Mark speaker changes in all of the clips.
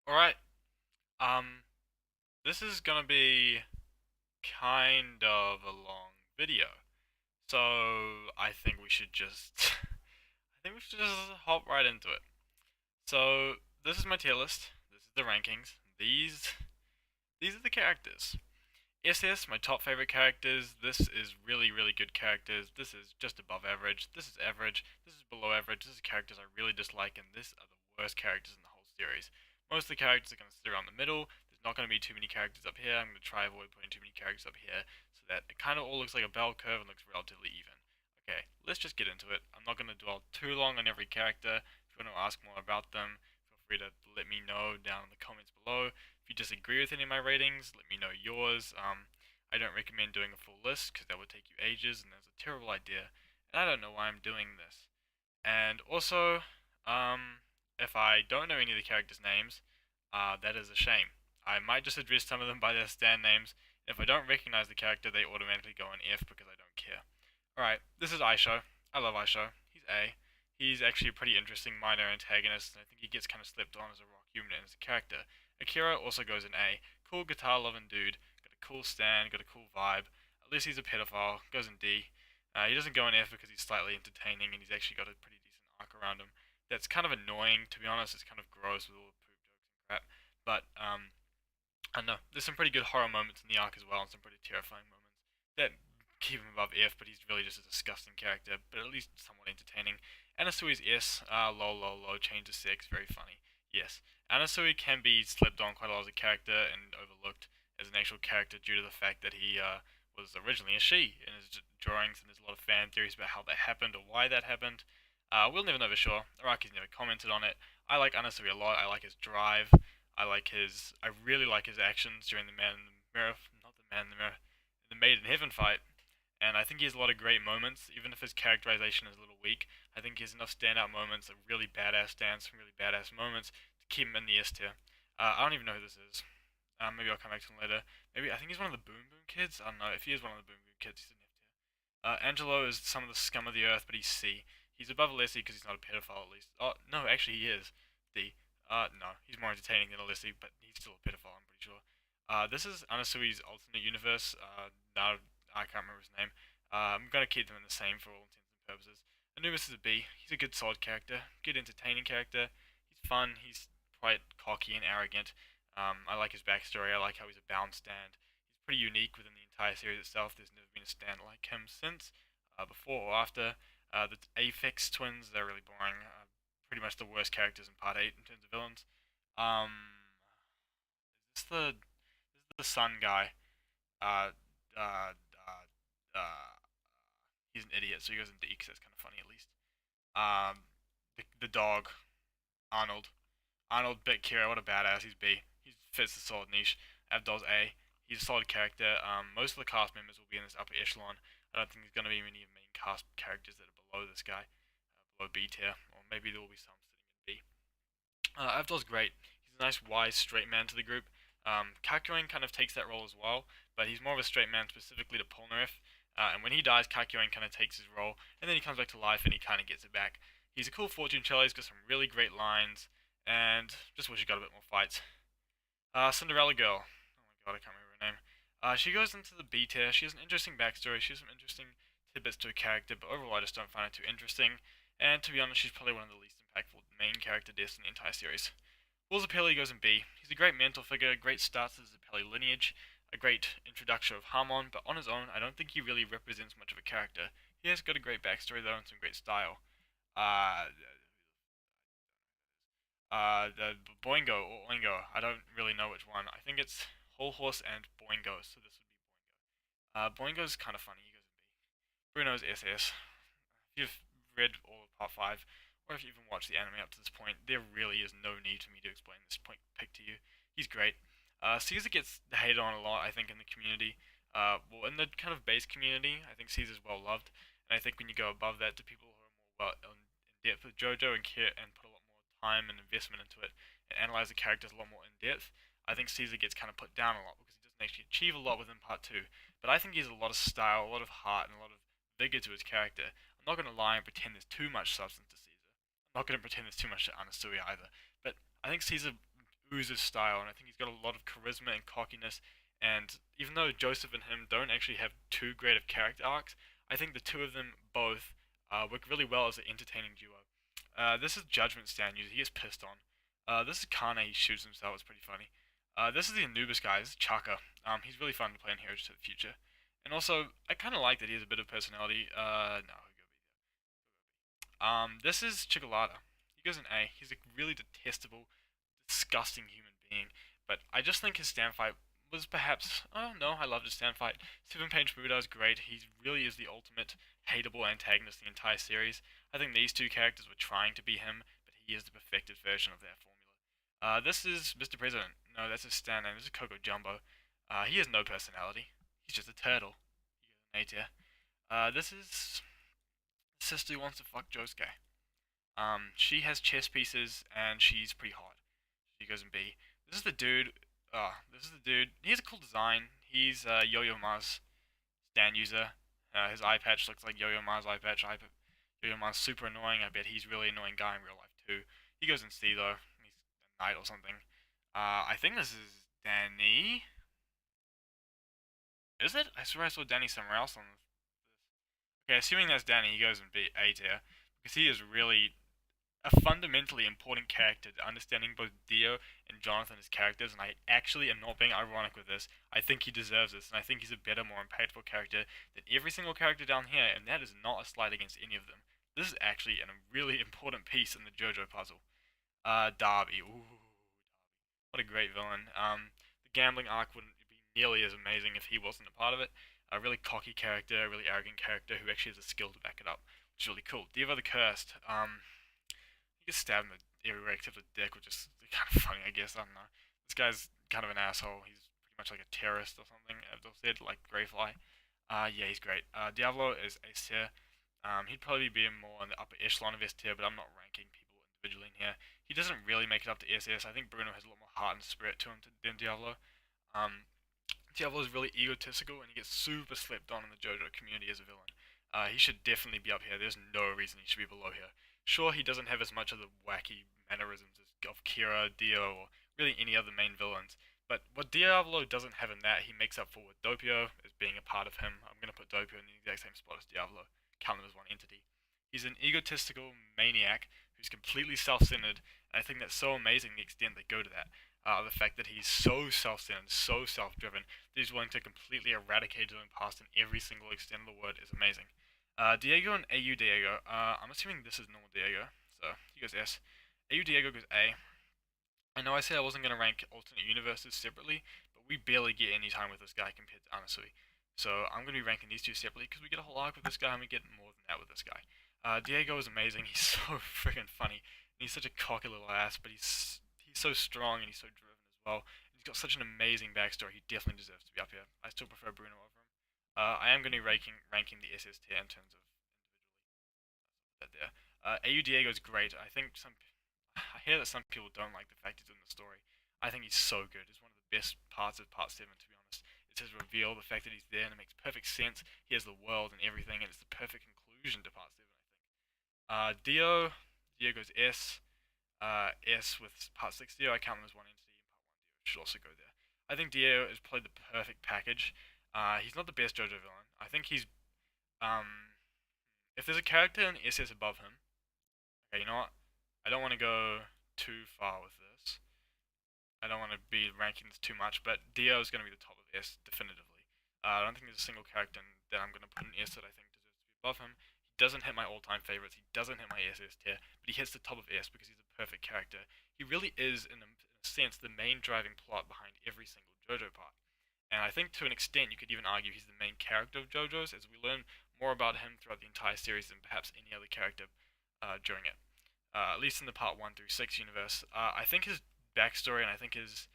Speaker 1: Alright, um, this is gonna be kind of a long video. So I think we should just hop right into it. So this is my tier list. This is the rankings. These are the characters. SS, my top favorite characters. This is really good characters. This is just above average. This is average. This is below average. This is characters I really dislike, and this are the worst characters in the whole series. Most of the characters are going to sit around the middle. There's not going to be too many characters up here. I'm going to try avoid putting too many characters up here so that it kind of all looks like a bell curve and looks relatively even. Okay, let's just get into it. I'm not going to dwell too long on every character. If you want to ask more about them, feel free to let me know down in the comments below. If you disagree with any of my ratings, let me know yours. I don't recommend doing a full list because that would take you ages and that's a terrible idea. And I don't know why I'm doing this. And also, if I don't know any of the characters' names, that is a shame. I might just address some of them by their stand names. If I don't recognize the character, they automatically go in F because I don't care. Alright, this is Aisho. I love Aisho. He's A. He's actually a pretty interesting minor antagonist, and I think he gets kind of slept on as a rock human and as a character. Akira also goes in A. Cool guitar loving dude, got a cool stand, got a cool vibe. At least he's a pedophile, goes in D. He doesn't go in F because he's slightly entertaining and he's actually got a pretty decent arc around him. That's kind of annoying, to be honest. It's kind of gross with all the poop jokes and crap. But, I don't know. There's some pretty good horror moments in the arc as well, and some pretty terrifying moments that keep him above F, but he's really just a disgusting character, but at least somewhat entertaining. Anasui's S, lol, change to sex, very funny. Yes, Anasui can be slept on quite a lot as a character and overlooked as an actual character due to the fact that he was originally a she in his drawings, and there's a lot of fan theories about how that happened or why that happened. We'll never know for sure. Araki's never commented on it. I like Anasui a lot. I like his drive. I really like his actions during the Man in the Mirror, not the Man in the Mirror, the Maid in Heaven fight. And I think he has a lot of great moments, even if his characterization is a little weak. I think he has enough standout moments, a really badass stance, some really badass moments to keep him in the S tier. I don't even know who this is. Maybe I'll come back to him later. Maybe I think he's one of the Boom Boom kids. I don't know. If he is one of the Boom Boom kids, he's in F tier. Angelo is some of the scum of the earth, but he's C. He's above Alessi because he's not a pedophile at least. Oh no, actually he is D. No, he's more entertaining than Alessi, but he's still a pedophile. I'm pretty sure. This is Anasui's alternate universe. No, I can't remember his name. I'm gonna keep them in the same for all intents and purposes. Anubis is a B. He's a good solid character, good entertaining character. He's fun. He's quite cocky and arrogant. I like his backstory. I like how he's a bound stand. He's pretty unique within the entire series itself. There's never been a stand like him since, before or after. The Aphex twins, they're really boring. Pretty much the worst characters in Part 8 in terms of villains. Is this the sun guy? Uh, uh, uh, he's an idiot, so he goes in D because that's kind of funny at least. The dog, Arnold. Arnold Bit Kira, what a badass. He's B. He fits the solid niche. Avdol's A. He's a solid character. Most of the cast members will be in this upper echelon. I don't think there's going to be many main cast characters that are below this guy, below B tier, or maybe there will be some sitting in B. Avdol's great. He's a nice, wise, straight man to the group. Kakyoin kind of takes that role as well, but he's more of a straight man specifically to Polnareff. And when he dies, Kakyoin kind of takes his role, and then he comes back to life and he kind of gets it back. He's a cool fortune teller. He's got some really great lines, and just wish he got a bit more fights. Cinderella Girl. Oh my god, I can't remember her name. She goes into the B tier. She has an interesting backstory. She has some interesting tidbits to her character, but overall I just don't find it too interesting. And to be honest, she's probably one of the least impactful main character deaths in the entire series. Will Zappelli goes in B. He's a great mentor figure, great start to the Zappelli lineage, a great introduction of Harmon, but on his own, I don't think he really represents much of a character. He has got a great backstory though and some great style. Uh, the Boingo or Oingo, I don't really know which one. I think it's Whole Horse and Boingo, so this would be Boingo. Boingo's kind of funny, he goes in B. Bruno's SS. If you've read all of Part 5, or if you even watched the anime up to this point, there really is no need for me to explain this point pick to you. He's great. Caesar gets hated on a lot, I think, in the community. Well, in the kind of base community, I think Caesar's well loved, and I think when you go above that to people who are more well in depth with JoJo and care and put a lot more time and investment into it and analyze the characters a lot more in depth, I think Caesar gets kind of put down a lot because he doesn't actually achieve a lot within Part 2. But I think he has a lot of style, a lot of heart, and a lot of vigor to his character. I'm not going to lie and pretend there's too much substance to Caesar. I'm not going to pretend there's too much to Anasui either. But I think Caesar oozes style, and I think he's got a lot of charisma and cockiness. And even though Joseph and him don't actually have too great of character arcs, I think the two of them both work really well as an entertaining duo. This is Judgment Stand user. He gets pissed on. This is Kane. He shoots himself. It's pretty funny. This is the Anubis guy. This is Chaka. He's really fun to play in Heritage to the Future. And also, I kind of like that he has a bit of personality. No, this is Chickaletta. He goes an A. He's a really detestable, disgusting human being. But I just think his stand fight was perhaps. Oh no, I loved his stand fight. 7-page Buddha is great. He really is the ultimate hateable antagonist in the entire series. I think these two characters were trying to be him, but he is the perfected version of that formula. This is Mr. President. No, that's his stand name. This is Coco Jumbo. He has no personality. He's just a turtle. He goes an A tier. This is sister who wants to fuck Josuke. She has chess pieces and she's pretty hot. She goes in B. This is the dude. This is the dude. He has a cool design. He's Yo-Yo Ma's stand user. His eye patch looks like Yo-Yo Ma's eye patch. Yo-Yo Ma's super annoying. I bet he's a really annoying guy in real life too. He goes in C though. He's a knight or something. I think this is Danny. Is it? I swear I saw Danny somewhere else on this. Okay, assuming that's Danny, he goes in B A tier because he is really a fundamentally important character to understanding both Dio and Jonathan as characters, and I actually am not being ironic with this. I think he deserves this, and I think he's a better, more impactful character than every single character down here, and that is not a slight against any of them. This is actually a really important piece in the JoJo puzzle. Darby. Ooh, what a great villain. The gambling arc wouldn't be nearly as amazing if he wasn't a part of it. A really cocky character, a really arrogant character who actually has a skill to back it up, which is really cool. Diva the Cursed. He gets stabbed in the everywhere except the dick, which is kind of funny, I guess. I don't know. This guy's kind of an asshole. He's pretty much like a terrorist or something, as I've said, like Greyfly. Yeah, he's great. Diablo is S tier. He'd probably be more in the upper echelon of S tier, but I'm not ranking people individually in here. He doesn't really make it up to SS. I think Bruno has a lot more heart and spirit to him than Diablo. Um, Diablo is really egotistical and he gets super slept on in the JoJo community as a villain. He should definitely be up here. There's no reason he should be below here. Sure, he doesn't have as much of the wacky mannerisms of Kira, Dio, or really any other main villains. But what Diablo doesn't have in that, he makes up for with Doppio as being a part of him. I'm going to put Doppio in the exact same spot as Diablo, count him as one entity. He's an egotistical maniac who's completely self-centered, and I think that's so amazing the extent they go to that. The fact that he's so self-centered, so self-driven, that he's willing to completely eradicate his own past in every single extent of the word is amazing. Diego and AU Diego. I'm assuming this is normal Diego, so he goes S. AU Diego goes A. I know I said I wasn't going to rank alternate universes separately, but we barely get any time with this guy compared to Anasui. So I'm going to be ranking these two separately because we get a whole arc with this guy and we get more than that with this guy. Diego is amazing. He's so freaking funny. And he's such a cocky little ass, but he's so strong and he's so driven as well. And he's got such an amazing backstory. He definitely deserves to be up here. I still prefer Bruno over him. I am going to be ranking the SS tier in terms of individually. That there. AU Diego is great. I hear that some people don't like the fact he's in the story. I think he's so good. It's one of the best parts of Part 7, to be honest. It's his reveal, the fact that he's there, and it makes perfect sense. He has the world and everything, and it's the perfect conclusion to Part 7, I think. Dio goes S. S with Part 6 Dio. I count him as one entity, and Part 1 Dio should also go there. I think Dio has played the perfect package. He's not the best JoJo villain. I think he's if there's a character in SS above him, okay, you know what? I don't want to go too far with this. I don't want to be ranking this too much, but Dio is going to be the top of S definitively. I don't think there's a single character that I'm going to put in S that I think deserves to be above him. He doesn't hit my all-time favorites. He doesn't hit my SS tier, but he hits the top of S because he's a perfect character. He really is, in a sense, the main driving plot behind every single JoJo part. And I think to an extent you could even argue he's the main character of JoJo's, as we learn more about him throughout the entire series than perhaps any other character during it. At least in the Part 1 through 6 universe. I think his backstory, and I think his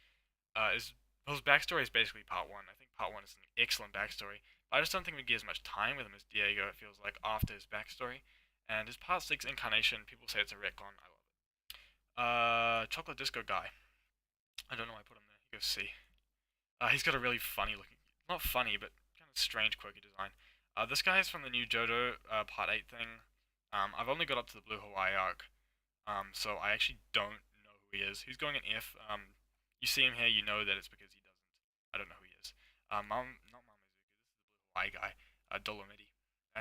Speaker 1: backstory is basically Part 1. I think Part 1 is an excellent backstory, but I just don't think we get as much time with him as Diego, it feels like, after his backstory. And his Part 6 incarnation, people say it's a retcon. I love it. Chocolate Disco Guy. I don't know why I put him there. He goes C. He's got a really funny looking, not funny, but kind of strange, quirky design. This guy is from the new JoJo Part 8 thing. I've only got up to the Blue Hawaii arc, so I actually don't know who he is. He's going in F. You see him here, you know that it's because he doesn't. I don't know who he is. Not Mamazuka. This is the blue Hawaii guy. Dolomiti.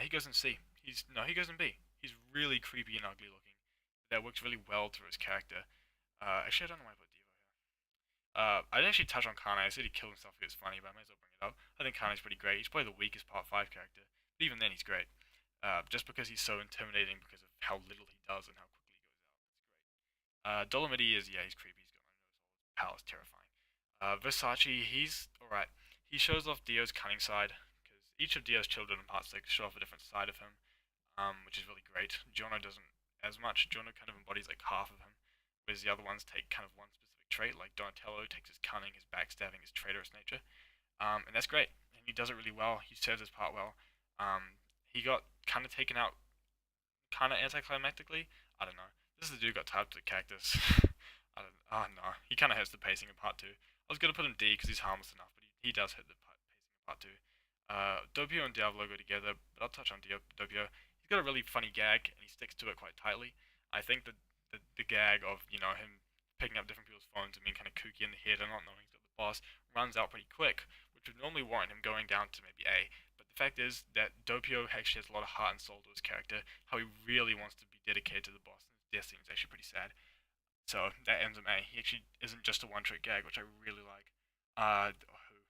Speaker 1: He goes in C. He goes in B. He's really creepy and ugly looking. That works really well through his character. Actually, I don't know why I put Devo here. I didn't actually touch on Kane. I said he killed himself because it's funny, but I might as well bring it up. I think Kane's pretty great. He's probably the weakest Part 5 character, but even then he's great. Just because he's so intimidating because of how little he does and how quickly he goes out. It's great. Dolomiti is, yeah, he's creepy. He's got no nose holes. His power's terrifying. Versace, he's alright. He shows off Dio's cunning side, because each of Dio's children in Part 6 show off a different side of him, which is really great. Giorno doesn't as much. Giorno kind of embodies like half of him, whereas the other ones take kind of one specific trait, like Donatello takes his cunning, his backstabbing, his traitorous nature. And that's great. And he does it really well. He serves his part well. He got kind of taken out kind of anticlimactically. I don't know. This is the dude who got tied to the cactus. I don't. Oh no, he kind of hurts the pacing in part two. I was gonna put him D because he's harmless enough, but he does hit the pacing in part two. Doppio and Diablo go together, but I'll touch on Doppio. He's got a really funny gag, and he sticks to it quite tightly. I think that the gag of him picking up different people's phones and being kind of kooky in the head and not knowing he's got the boss runs out pretty quick, which would normally warrant him going down to maybe A. But the fact is that Doppio actually has a lot of heart and soul to his character, how he really wants to be dedicated to the boss, and his death scene is actually pretty sad. So that ends him A. He actually isn't just a one-trick gag, which I really like. Probably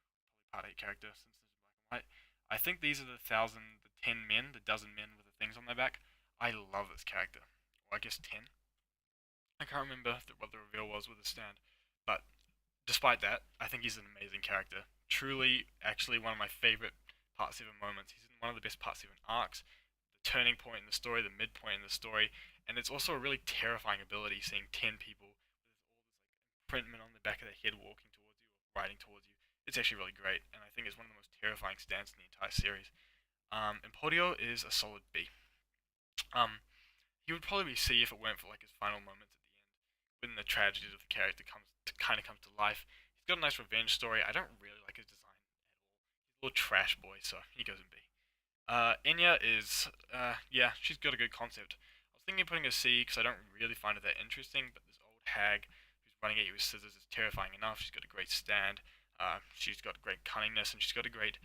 Speaker 1: part 8 character, since this is black and white. I think these are the 10 men, the dozen men with the things on their back. I love this character. Or I guess 10. I can't remember what the reveal was with the stand. But despite that, I think he's an amazing character. Truly, actually, one of my favorite Part 7 moments. He's in one of the best Part 7 arcs. The turning point in the story, the midpoint in the story, and it's also a really terrifying ability seeing 10 people with all this like imprintment on the back of their head walking towards you or riding towards you. It's actually really great, and I think it's one of the most terrifying stands in the entire series. Emporio is a solid B. Um, he would probably be C if it weren't for like his final moments at the end, when the tragedy of the character kind of comes to life. He's got a nice revenge story. I don't really like his design at all. He's a little trash boy, so he goes in B. Enya is, yeah, she's got a good concept. I was thinking of putting a C because I don't really find her that interesting, but this old hag who's running at you with scissors is terrifying enough. She's got a great stand, she's got great cunningness, and she's got a great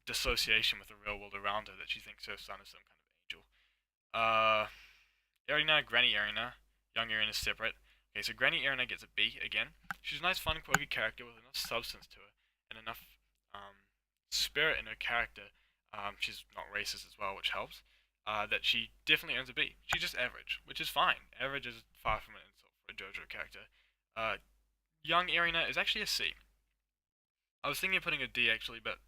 Speaker 1: dissociation with the real world around her that she thinks her son is some kind of angel. Uh, Erina, Granny Erina, young Erina is separate. Okay, so Granny Erina gets a B again. She's a nice, fun, quirky character with enough substance to her and enough spirit in her character. She's not racist as well, which helps. That she definitely earns a B. She's just average, which is fine. Average is far from an insult for a JoJo character. Young Irina is actually a C. I was thinking of putting a D actually, but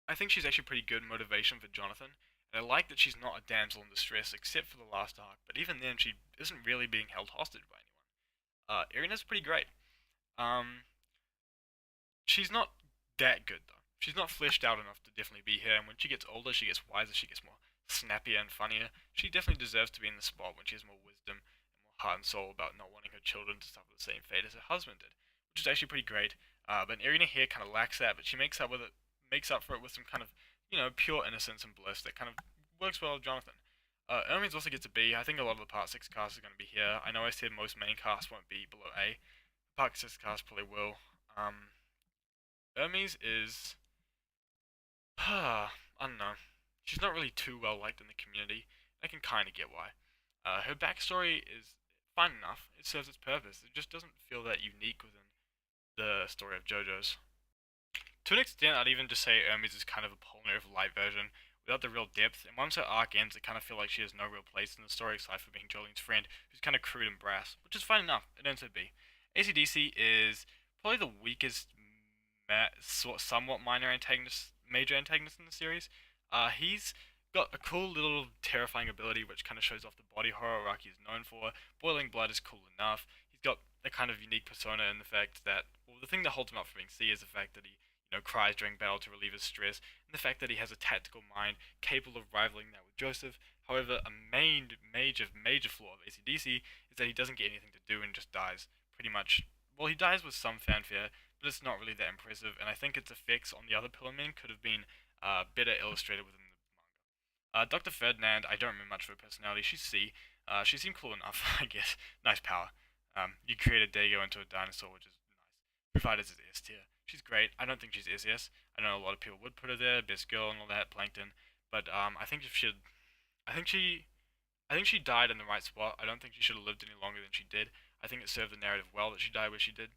Speaker 1: I think she's actually pretty good motivation for Jonathan. And I like that she's not a damsel in distress, except for the last arc. But even then, she isn't really being held hostage by anyone. Irina's pretty great. Um, she's not that good though. She's not fleshed out enough to definitely be here. And when she gets older, she gets wiser. She gets more snappier and funnier. She definitely deserves to be in the spot when she has more wisdom and more heart and soul about not wanting her children to suffer the same fate as her husband did, which is actually pretty great. But Irina here kind of lacks that, but she makes up for it with some kind of pure innocence and bliss that kind of works well with Jonathan. Hermes also gets a B. I think a lot of the Part 6 cast is going to be here. I know I said most main cast won't be below A. Part 6 cast probably will. Hermes is I don't know. She's not really too well liked in the community. I can kind of get why. Her backstory is fine enough. It serves its purpose. It just doesn't feel that unique within the story of JoJo's. To an extent, I'd even just say Hermes is kind of a Polnareff of light version, without the real depth, and once her arc ends, I kind of feel like she has no real place in the story aside from being Jolene's friend, who's kind of crude and brass, which is fine enough. It ends up B. ACDC is probably the weakest, somewhat minor antagonist, major antagonist in the series. He's got a cool little terrifying ability which kind of shows off the body horror Rocky is known for. Boiling Blood is cool enough. He's got a kind of unique persona in the fact that, well, the thing that holds him up from being C is the fact that he cries during battle to relieve his stress, and the fact that he has a tactical mind capable of rivaling that with Joseph. However, a major flaw of ACDC is that he doesn't get anything to do and just dies. Pretty much, well, he dies with some fanfare, but it's not really that impressive, and I think its effects on the other Pillar Men could have been better illustrated within the manga. Dr. Ferdinand, I don't remember much of her personality. She's C. She seemed cool enough, I guess. Nice power. You create a Dago into a dinosaur, which is nice. Bruford is S tier. She's great. I don't think she's SS. I know a lot of people would put her there, best girl and all that, Plankton. But I think if she had, I think she, I think she died in the right spot. I don't think she should have lived any longer than she did. I think it served the narrative well that she died where she did.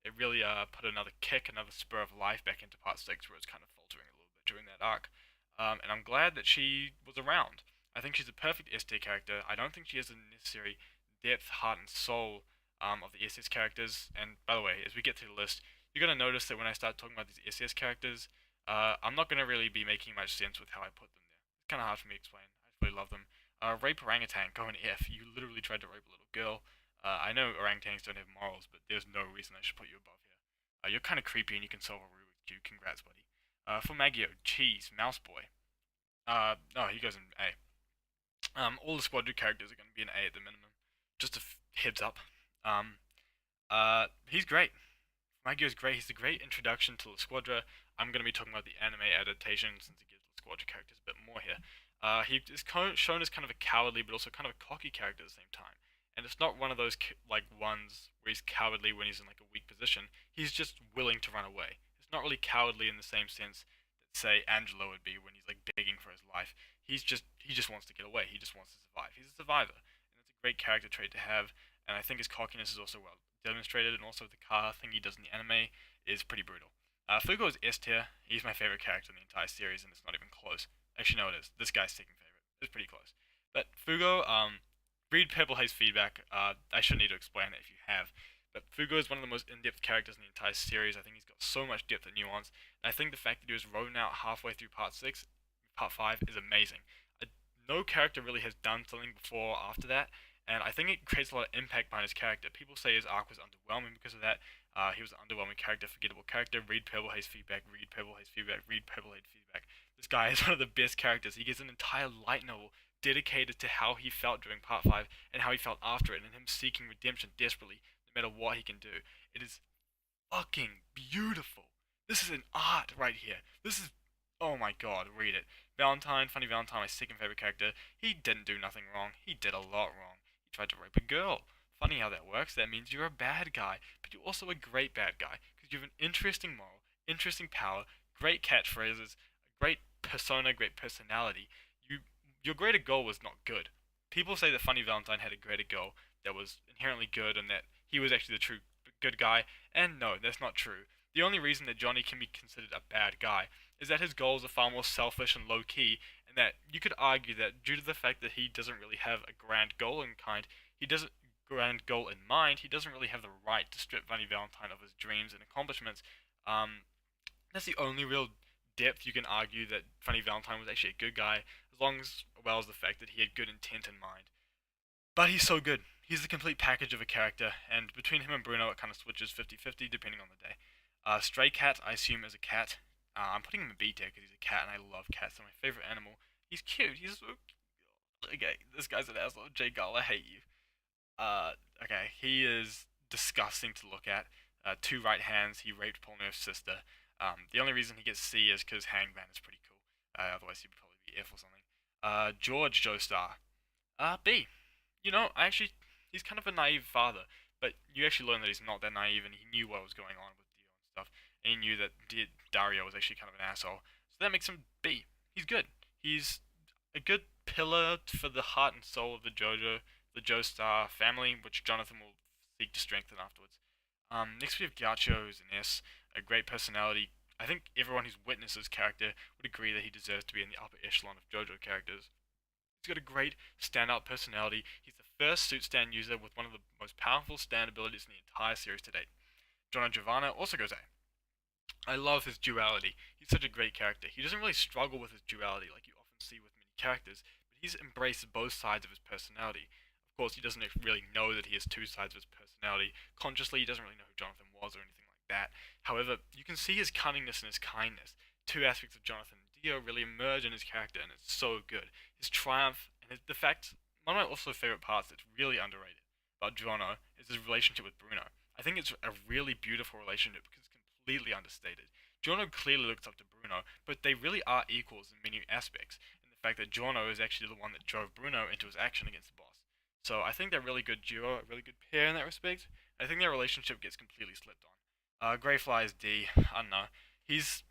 Speaker 1: It really put another kick, another spur of life back into part six, where it's kind of faltering a little bit during that arc. And I'm glad that she was around. I think she's a perfect S tier character. I don't think she has the necessary depth, heart, and soul of the SS characters. And by the way, as we get through the list, you're gonna notice that when I start talking about these SS characters, I'm not gonna really be making much sense with how I put them there. It's kind of hard for me to explain. I just really love them. Rape orangutan, go an F. You literally tried to rape a little girl. I know orangutans don't have morals, but there's no reason I should put you above here. You're kind of creepy and you can solve a Rubik's Cube. Congrats, buddy. For Maggio, cheese, mouse boy. No, he goes in A. All the squadron characters are going to be an A at the minimum. Just a heads up. He's great. Maggio's great. He's a great introduction to the Squadra. I'm going to be talking about the anime adaptation since it gives the Squadra characters a bit more here. He is shown as kind of a cowardly but also kind of a cocky character at the same time. And it's not one of those like ones where he's cowardly when he's in like a weak position. He's just willing to run away. It's not really cowardly in the same sense that say Angelo would be when he's like begging for his life. He just wants to get away. He just wants to survive. He's a survivor, and it's a great character trait to have. And I think his cockiness is also well demonstrated, and also the car thing he does in the anime is pretty brutal. Fugo is S tier. He's my favorite character in the entire series, and it's not even close. Actually, no, it is. This guy's second favorite. It's pretty close. But Fugo, read Purple Haze feedback. I shouldn't need to explain it if you have. But Fugo is one of the most in-depth characters in the entire series. I think he's got so much depth and nuance. And I think the fact that he was rolling out halfway through part 5 is amazing. No character really has done something before or after that, and I think it creates a lot of impact behind his character. People say his arc was underwhelming because of that. He was an underwhelming character, forgettable character. Read Purple Haze feedback, read Purple Haze feedback, read Purple Haze feedback. This guy is one of the best characters. He gets an entire light novel dedicated to how he felt during part 5 and how he felt after it, and him seeking redemption desperately, no matter what he can do. It is fucking beautiful. This is an art right here. This is, oh my god, read it. Valentine, Funny Valentine, my second favorite character. He didn't do nothing wrong. He did a lot wrong. He tried to rape a girl. Funny how that works. That means you're a bad guy, but you're also a great bad guy because you have an interesting moral, interesting power, great catchphrases, a great persona, great personality. Your greater goal was not good. People say that Funny Valentine had a greater goal that was inherently good and that he was actually the true good guy, and no, that's not true. The only reason that Johnny can be considered a bad guy is that his goals are far more selfish and low key, and that you could argue that due to the fact that he doesn't really have a grand goal in kind, he doesn't grand goal in mind, he doesn't really have the right to strip Funny Valentine of his dreams and accomplishments. Um, that's the only real depth you can argue that Funny Valentine was actually a good guy, as long as well as the fact that he had good intent in mind. But he's so good. He's the complete package of a character, and between him and Bruno, it kind of switches 50-50 depending on the day. Stray Cat, I assume, is a cat. I'm putting him in B tier because he's a cat, and I love cats. They're my favorite animal. He's cute. He's so cute. Okay, this guy's an asshole. Jay Gull, I hate you. Okay, he is disgusting to look at. Two right hands. He raped Polnareff's sister. The only reason he gets C is because Hangman is pretty cool. Otherwise, he'd probably be F or something. George Joestar. B. He's kind of a naive father, but you actually learn that he's not that naive, and he knew what was going on with Dio and stuff, and he knew that Dario was actually kind of an asshole. So that makes him B. He's good. He's a good pillar for the heart and soul of the Joestar family, which Jonathan will seek to strengthen afterwards. Next we have Gaucho, who's an S, a great personality. I think everyone who's witnessed his character would agree that he deserves to be in the upper echelon of JoJo characters. He's got a great standout personality. He's the first suit stand user with one of the most powerful stand abilities in the entire series to date. Giovanna Giovanna also goes A. I love his duality. He's such a great character. He doesn't really struggle with his duality like you often see with many characters, but he's embraced both sides of his personality. Of course, he doesn't really know that he has two sides of his personality. Consciously, he doesn't really know who Jonathan was or anything like that. However, you can see his cunningness and his kindness. Two aspects of Jonathan and Dio really emerge in his character, and it's so good. His triumph and the fact, one of my also favorite parts that's really underrated about Jono is his relationship with Bruno. I think it's a really beautiful relationship because it's completely understated. Giorno clearly looks up to Bruno, but they really are equals in many aspects, in the fact that Giorno is actually the one that drove Bruno into his action against the boss. So I think they're really good duo, a really good pair in that respect. I think their relationship gets completely slipped on. Greyfly is D. I don't know. He's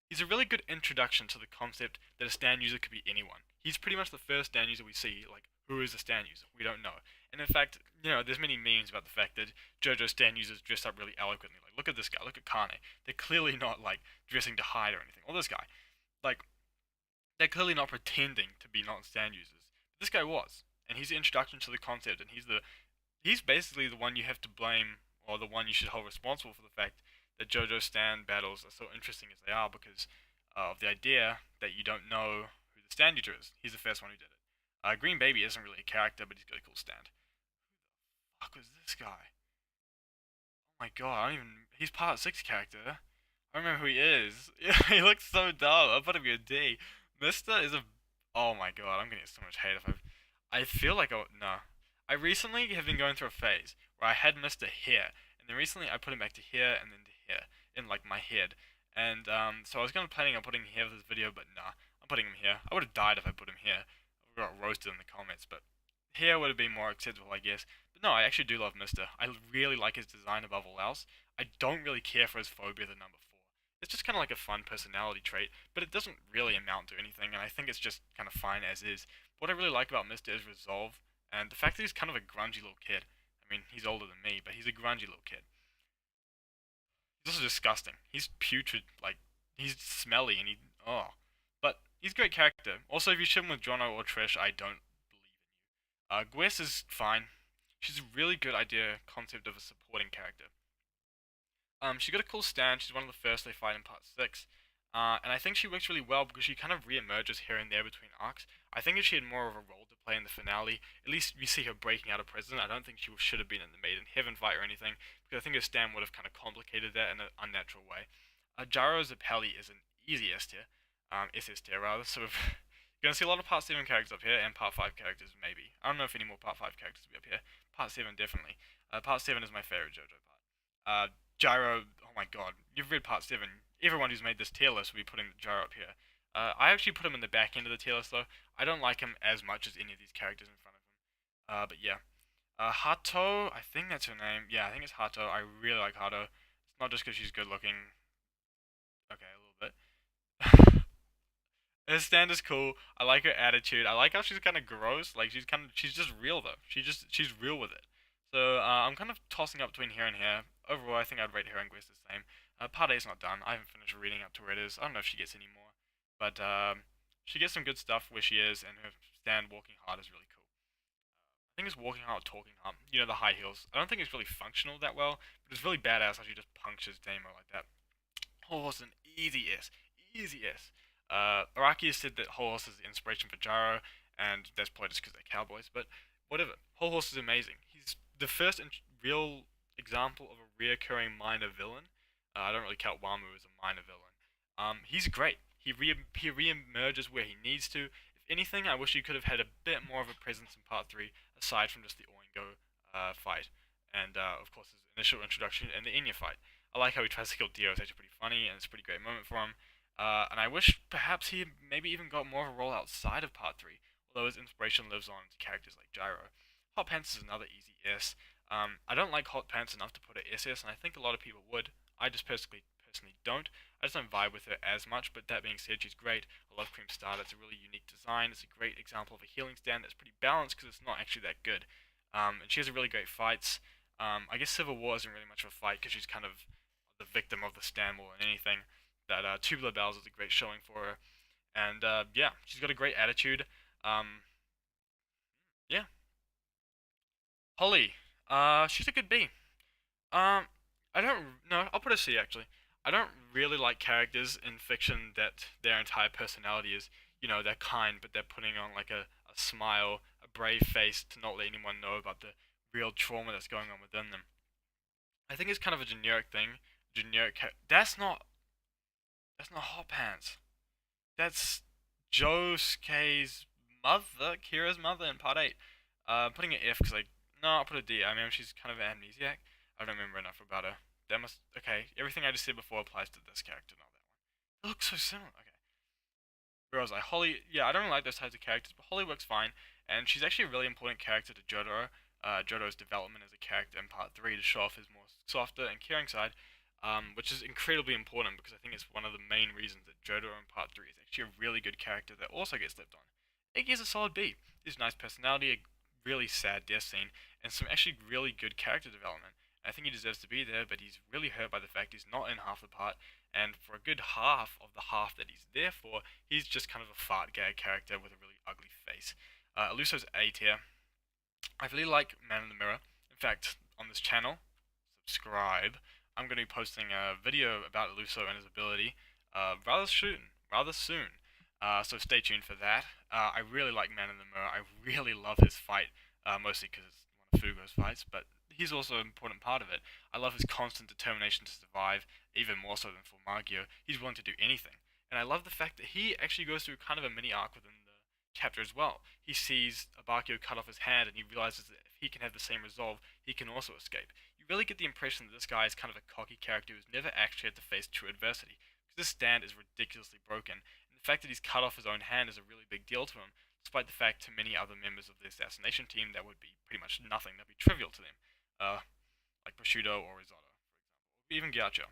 Speaker 1: he's a really good introduction to the concept that a stand user could be anyone. He's pretty much the first stand user we see, like, who is a stand user? We don't know. And in fact, there's many memes about the fact that JoJo's stand users dress up really eloquently. Like, look at this guy, look at Kane. They're clearly not, like, dressing to hide or anything. Or this guy. Like, they're clearly not pretending to be not stand users. This guy was. And he's the introduction to the concept, and he's basically the one you have to blame, or the one you should hold responsible for the fact that JoJo stand battles are so interesting as they are because of the idea that you don't know who the stand user is. He's the first one who did it. Green Baby isn't really a character, but he's got a cool stand. Who the fuck was this guy? Oh my god, I don't even. He's part 6 character. I don't remember who he is. Yeah, he looks so dumb. I'll put him in a D. Mister is a. Oh my god, I'm gonna get so much hate if I feel like no. I recently have been going through a phase where I had Mister here, and then recently I put him back to here and then to here in like my head. And so I was kind of planning on putting him here for this video, but nah, I'm putting him here. I would have died if I put him here. I got roasted in the comments, but here would have been more acceptable, I guess. But no, I actually do love Mister. I really like his design above all else. I don't really care for his phobia, the number 4. It's just kind of like a fun personality trait, but it doesn't really amount to anything, and I think it's just kind of fine as is. What I really like about Mister is resolve, and the fact that he's kind of a grungy little kid. I mean, he's older than me, but he's a grungy little kid. He's also disgusting. He's putrid, like, he's smelly, and oh. But he's a great character. Also, if you ship him with Jono or Trish, I don't believe in you. Gwess is fine. She's a really good idea, concept of a supporting character. She got a cool stand. She's one of the first they fight in part 6. And I think she works really well because she kind of re-emerges here and there between arcs. I think if she had more of a role to play in the finale, at least we see her breaking out of prison. I don't think she should have been in the Maiden Heaven fight or anything, because I think her stand would have kind of complicated that in an unnatural way. Gyro's Apelli is an easy S tier, SS tier rather, so you're going to see a lot of part 7 characters up here, and part 5 characters maybe. I don't know if any more part 5 characters will be up here. Part 7 definitely. Part 7 is my favorite JoJo part. Gyro, oh my god, you've read part 7. Everyone who's made this tier list will be putting Gyro up here. I actually put him in the back end of the tier list though. I don't like him as much as any of these characters in front of him. But yeah. Hato, I think that's her name. Yeah, I think it's Hato. I really like Hato. It's not just because she's good looking. Okay, a little bit. Her stand is cool. I like her attitude. I like how she's kind of gross. Like she's just real though. She's real with it. So I'm kind of tossing up between here and here. Overall, I think I'd rate her and Grace the same. Part 8's not done. I haven't finished reading up to where it is. I don't know if she gets any more. But she gets some good stuff where she is, and her stand walking hard is really cool. I think it's walking hard, talking hard. You know, the high heels. I don't think it's really functional that well, but it's really badass how she just punctures Damo like that. Whole Horse is an easy S. Easy S. Araki has said that Whole Horse is the inspiration for Gyro, and that's probably just because they're cowboys, but whatever. Whole Horse is amazing. He's the first real example of a reoccurring minor villain. I don't really count Wamu as a minor villain. He's great. He re-emerges where he needs to. If anything, I wish he could have had a bit more of a presence in part 3, aside from just the Oingo fight, and of course his initial introduction and the Enya fight. I like how he tries to kill Dio. It's actually pretty funny, and it's a pretty great moment for him. And I wish perhaps he maybe even got more of a role outside of part 3, although his inspiration lives on to characters like Gyro. Hot Pants is another easy S. I don't like Hot Pants enough to put a SS, and I think a lot of people would. I just personally don't. I just don't vibe with her as much, but that being said, she's great. I love Cream Star. It's a really unique design. It's a great example of a healing stand that's pretty balanced because it's not actually that good. And she has a really great fights. I guess Civil War isn't really much of a fight because she's kind of the victim of the stand more than anything. That Tubular Bells is a great showing for her. And yeah, she's got a great attitude. Yeah. Holly, she's a good B. I don't. No, I'll put a C actually. I don't really like characters in fiction that their entire personality is, they're kind, but they're putting on like a smile, a brave face to not let anyone know about the real trauma that's going on within them. I think it's kind of a generic thing. That's not Hot Pants. That's Josuke's mother, Kira's mother in part 8. Putting an F because no, I'll put a D. I mean, she's kind of an amnesiac. I don't remember enough about her. Okay, everything I just said before applies to this character, not that one. They look so similar. Okay. Where was I? Holly, yeah, I don't really like those types of characters, but Holly works fine, and she's actually a really important character to Jotaro. JoJo's development as a character in part 3 to show off his more softer and caring side, which is incredibly important because I think it's one of the main reasons that JoJo in part 3 is actually a really good character that also gets slept on. Iggy is a solid B. He's a nice personality, a really sad death scene, and some actually really good character development. I think he deserves to be there, but he's really hurt by the fact he's not in half the part, and for a good half of the half that he's there for, he's just kind of a fart gag character with a really ugly face. Aluso's A tier. I really like Man in the Mirror. In fact, on this channel, subscribe. I'm going to be posting a video about Aluso and his ability rather soon. So stay tuned for that. I really like Man in the Mirror. I really love his fight, mostly because it's one of Fugo's fights, but he's also an important part of it. I love his constant determination to survive, even more so than for Magio. He's willing to do anything. And I love the fact that he actually goes through kind of a mini arc within the chapter as well. He sees Abakio cut off his hand and he realizes that if he can have the same resolve, he can also escape. You really get the impression that this guy is kind of a cocky character who's never actually had to face true adversity, because this stand is ridiculously broken, and the fact that he's cut off his own hand is a really big deal to him, despite the fact to many other members of the assassination team that would be pretty much nothing, that'd be trivial to them, like Prosciutto or Risotto, for example, or even Ghiaccio.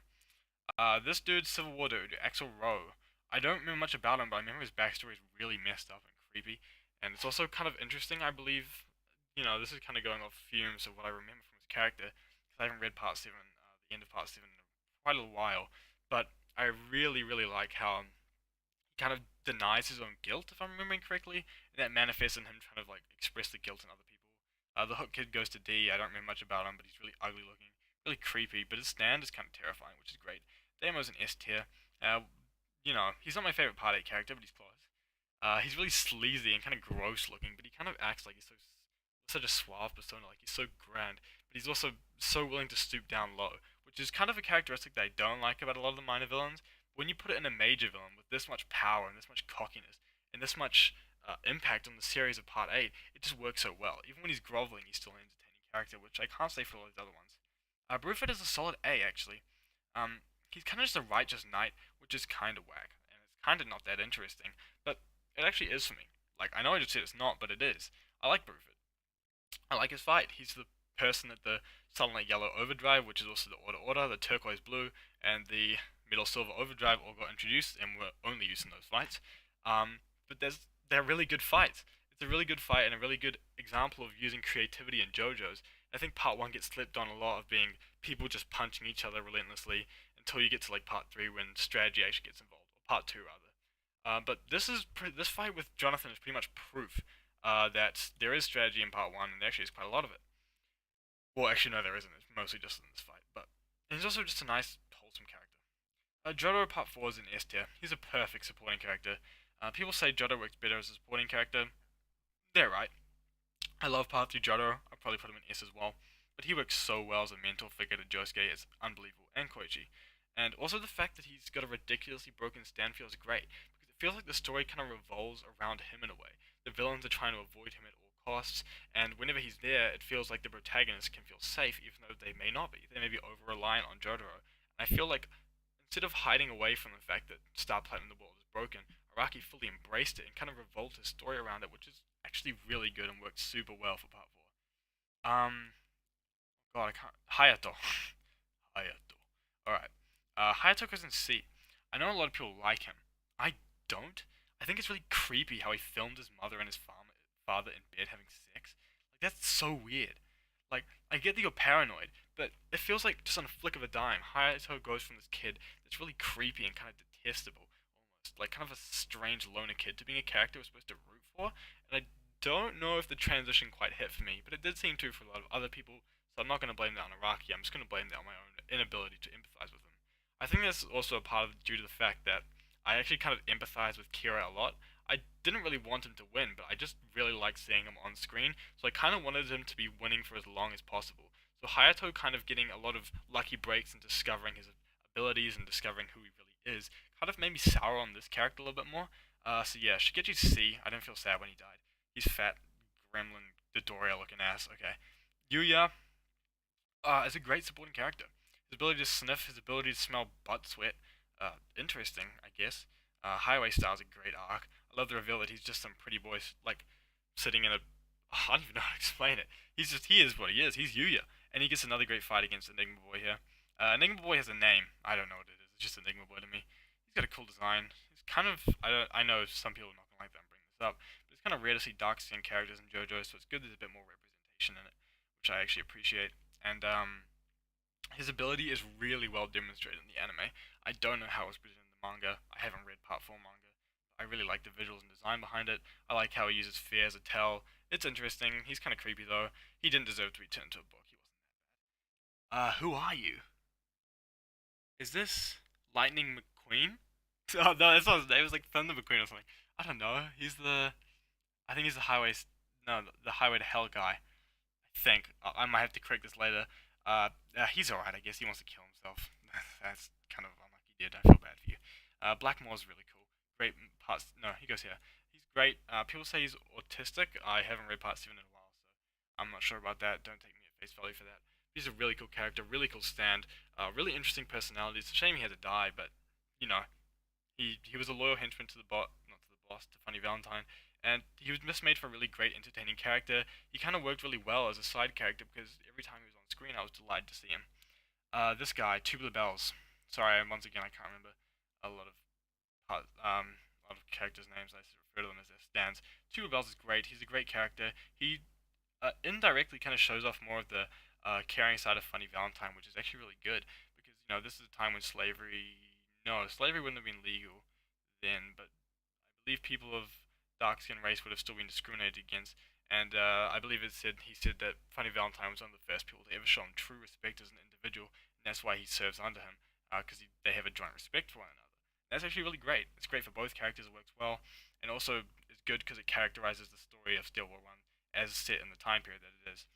Speaker 1: This dude, Civil War dude, Axel Rowe. I don't remember much about him, but I remember his backstory is really messed up and creepy. And it's also kind of interesting, I believe. This is kind of going off fumes of what I remember from his character, because I haven't read part 7, the end of part 7, in quite a little while. But I really, really like how he kind of denies his own guilt, if I'm remembering correctly, and that manifests in him trying to, like, express the guilt in other people. The Hook Kid goes to D. I don't remember much about him, but he's really ugly looking, really creepy, but his stand is kind of terrifying, which is great. Damo's an S tier. He's not my favorite Part 8 character, but he's close. He's really sleazy and kind of gross looking, but he kind of acts like he's such a suave persona, like he's so grand, but he's also so willing to stoop down low, which is kind of a characteristic that I don't like about a lot of the minor villains. When you put it in a major villain with this much power and this much cockiness and this much impact on the series of Part 8, it just works so well. Even when he's groveling, he's still an entertaining character, which I can't say for all these other ones. Bruford is a solid A, actually. He's kind of just a righteous knight, which is kind of whack, and it's kind of not that interesting, but it actually is for me. Like, I know I just said it's not, but it is. I like Bruford. I like his fight. He's the person that the Sunlight Yellow Overdrive, which is also the Order, the Turquoise Blue, and the Middle Silver Overdrive all got introduced and were only used in those fights. But they're really good fights. It's a really good fight and a really good example of using creativity in JoJo's. I think part 1 gets slipped on a lot of being people just punching each other relentlessly until you get to like part 3 when strategy actually gets involved, or part 2 rather. But this fight with Jonathan is pretty much proof that there is strategy in part 1, and there actually is quite a lot of it. Well, actually, no, there isn't. It's mostly just in this fight. But he's also just a nice, wholesome character. Jotaro Part 4 is an S tier. He's a perfect supporting character. People say Jotaro works better as a supporting character. They're right. I love Part 3 Jotaro. I'll probably put him in S as well. But he works so well as a mentor figure to Josuke. It's unbelievable. And Koichi. And also the fact that he's got a ridiculously broken stand feels great, because it feels like the story kind of revolves around him in a way. The villains are trying to avoid him at all costs, and whenever he's there, it feels like the protagonist can feel safe, even though they may not be. They may be over-reliant on Jotaro. And I feel like instead of hiding away from the fact that Star Platinum the world is broken, Araki fully embraced it and kind of revolved his story around it, which is actually really good and worked super well for Part 4. God, I can't. Hayato. Hayato. Alright. Hayato goes in C. I know a lot of people like him. I don't. I think it's really creepy how he filmed his mother and his father in bed having sex. Like, that's so weird. Like, I get that you're paranoid, but it feels like just on a flick of a dime, Hayato goes from this kid that's really creepy and kind of detestable, almost, like kind of a strange loner kid, to being a character we're supposed to root for, and I don't know if the transition quite hit for me, but it did seem to for a lot of other people, so I'm not going to blame that on Araki, I'm just going to blame that on my own inability to empathize with him. I think that's also a part of due to the fact that I actually kind of empathize with Kira a lot. I didn't really want him to win, but I just really like seeing him on screen, so I kind of wanted him to be winning for as long as possible. So Hayato kind of getting a lot of lucky breaks and discovering his abilities and discovering who he really is kind of made me sour on this character a little bit more. So yeah, Shigechi C. I didn't feel sad when he died. He's fat, gremlin, Dodoria looking ass. Okay. Yuya is a great supporting character. His ability to sniff, his ability to smell butt sweat. Interesting, I guess. Highway Star is a great arc. I love the reveal that he's just some pretty boy, like, sitting in a I don't even know how to explain it. He is what he is. He's Yuya, and he gets another great fight against Enigma Boy here. Enigma Boy has a name. I don't know what it is. It's just Enigma Boy to me. He's got a cool design. He's kind of I know some people are not gonna like that I'm bringing this up, but it's kind of rare to see dark skinned characters in JoJo's, so it's good there's a bit more representation in it, which I actually appreciate. And his ability is really well demonstrated in the anime. I don't know how it was presented in the manga. I haven't read part 4 manga. I really like the visuals and design behind it. I like how he uses fear as a tell. It's interesting. He's kind of creepy though. He didn't deserve to be turned into a book. He wasn't that. Who are you? Is this Lightning McQueen? Oh no, that's not his name. It was like Thunder McQueen or something. I don't know. I think he's the highway. No, the highway to hell guy. I think. I might have to correct this later. He's alright, I guess. He wants to kill himself. That's kind of unlucky, dude. I feel bad for you. Blackmore's really cool. Great parts. No, he goes here. He's great. People say he's autistic. I haven't read part 7 in a while, so I'm not sure about that. Don't take me at face value for that. He's a really cool character, really cool stand, really interesting personality. It's a shame he had to die, but, you know, he was a loyal henchman to the not to the boss, to Funny Valentine, and he was just made for a really great, entertaining character. He kind of worked really well as a side character because every time he was on screen, I was delighted to see him. This guy, Tubular Bells. Sorry, once again, I can't remember a lot of a lot of characters' names. I refer to them as their stands. Tubular Bells is great. He's a great character. He indirectly kind of shows off more of the caring side of Funny Valentine, which is actually really good because this is a time when slavery. No, slavery wouldn't have been legal then, but I believe people of dark skin race would have still been discriminated against. And I believe he said that Funny Valentine was one of the first people to ever show him true respect as an individual, and that's why he serves under him, because they have a joint respect for one another. That's actually really great. It's great for both characters. It works well, and also it's good because it characterizes the story of Steel War One as set in the time period that it is.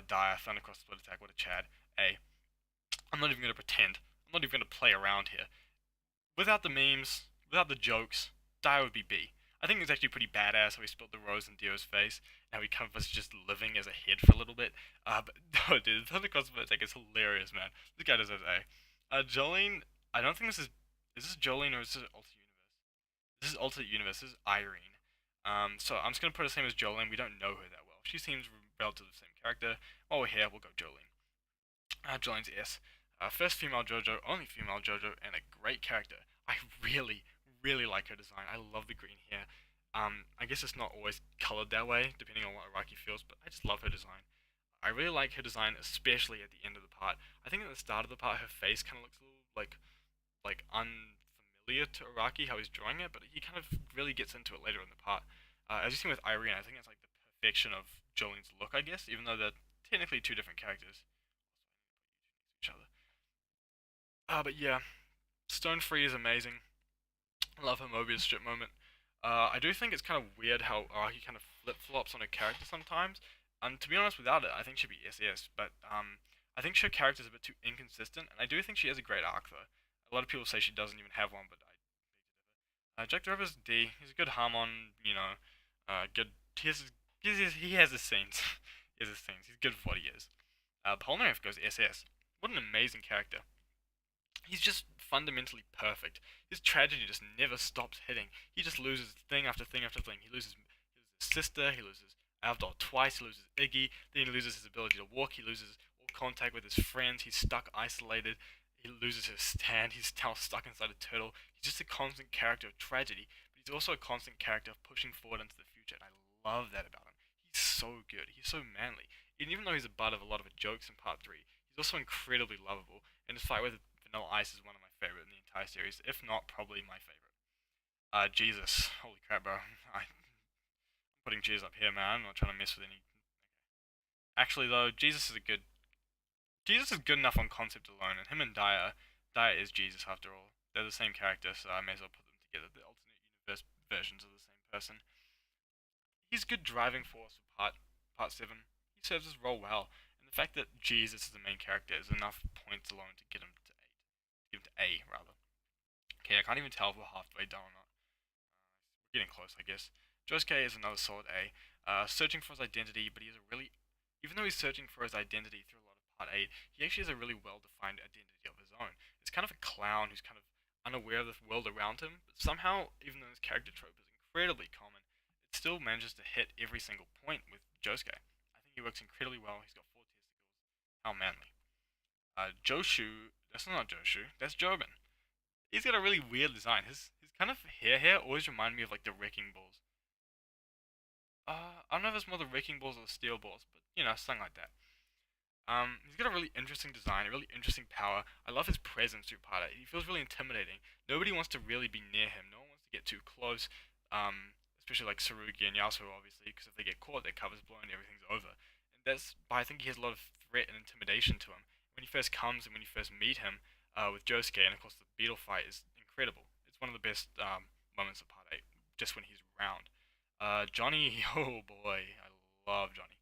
Speaker 1: Dire, Thundercross, Split Attack, what a Chad. I'm not even gonna pretend. I'm not even gonna play around here. Without the memes, without the jokes, Dio would be B. I think it's actually pretty badass how he spilled the rose in Dio's face, and how he kind of was just living as a head for a little bit. But no, dude, Thundercross Attack is hilarious, man. This guy deserves A. Jolene, I don't think this is this Jolene or is this Alternate Universe? This is Alternate Universe. This is Irene. So I'm just gonna put her same as Jolene. We don't know her that well. She seems relatively the same character. While we're here, we'll go Jolene. Jolene's S. First female JoJo, only female JoJo, and a great character. I really, really like her design. I love the green hair. I guess it's not always colored that way, depending on what Araki feels, but I just love her design. I really like her design, especially at the end of the part. I think at the start of the part, her face kind of looks a little like unfamiliar to Araki, how he's drawing it, but he kind of really gets into it later in the part. As you see with Irina, I think it's like the perfection of Jolene's look, I guess, even though they're technically two different characters each other. But yeah, Stone Free is amazing. I love her Mobius strip moment. I do think it's kind of weird how Araki kind of flip flops on her character sometimes. To be honest, without it, I think she'd be SS. But I think her character's a bit too inconsistent, and I do think she has a great arc though. A lot of people say she doesn't even have one, but Jack the Ripper's D. He's a good Harmon, good. He has his scenes. He has his scenes. He's good for what he is. Polnareff goes SS. What an amazing character. He's just fundamentally perfect. His tragedy just never stops hitting. He just loses thing after thing after thing. He loses his sister, he loses Avdol twice, he loses Iggy, then he loses his ability to walk, he loses all contact with his friends, he's stuck isolated, he loses his stand, he's now stuck inside a turtle. He's just a constant character of tragedy, but he's also a constant character of pushing forward into the future, and I love that about him. He's so good, he's so manly. And even though he's a butt of a lot of jokes in part 3, he's also incredibly lovable, and his fight with Vanilla Ice is one of my favorite in the entire series, if not probably my favorite. Jesus, holy crap, bro! I'm putting Jesus up here, man. I'm not trying to mess with any. Actually, though, Jesus is good enough on concept alone, and him and Dia is Jesus after all. They're the same character, so I may as well put them together. The alternate universe versions of the same person. He's good driving force for part 7. He serves his role well, and the fact that Jesus is the main character is enough points alone to get him to A rather. Okay, I can't even tell if we're halfway done or not. We're getting close, I guess. Josuke is another solid A. Searching for his identity, but even though he's searching for his identity through a lot of Part 8, he actually has a really well-defined identity of his own. It's kind of a clown who's kind of unaware of the world around him, but somehow, even though his character trope is incredibly common, it still manages to hit every single point with Josuke. I think he works incredibly well. He's got 4 testicles. How manly. Joshu, that's not Joshu, that's Jobin. He's got a really weird design. His kind of hair always remind me of like the wrecking balls. I don't know if it's more the wrecking balls or the steel balls, but something like that. He's got a really interesting design, a really interesting power. I love his presence through part 8. He feels really intimidating. Nobody wants to really be near him. No one wants to get too close. Especially like Tsurugi and Yasuo, obviously, because if they get caught, their cover's blown, everything's over. And but I think he has a lot of threat and intimidation to him. When he first comes and when you first meet him with Josuke, and of course the beetle fight is incredible. It's one of the best moments of part 8, just when he's around. Johnny, oh boy, I love Johnny.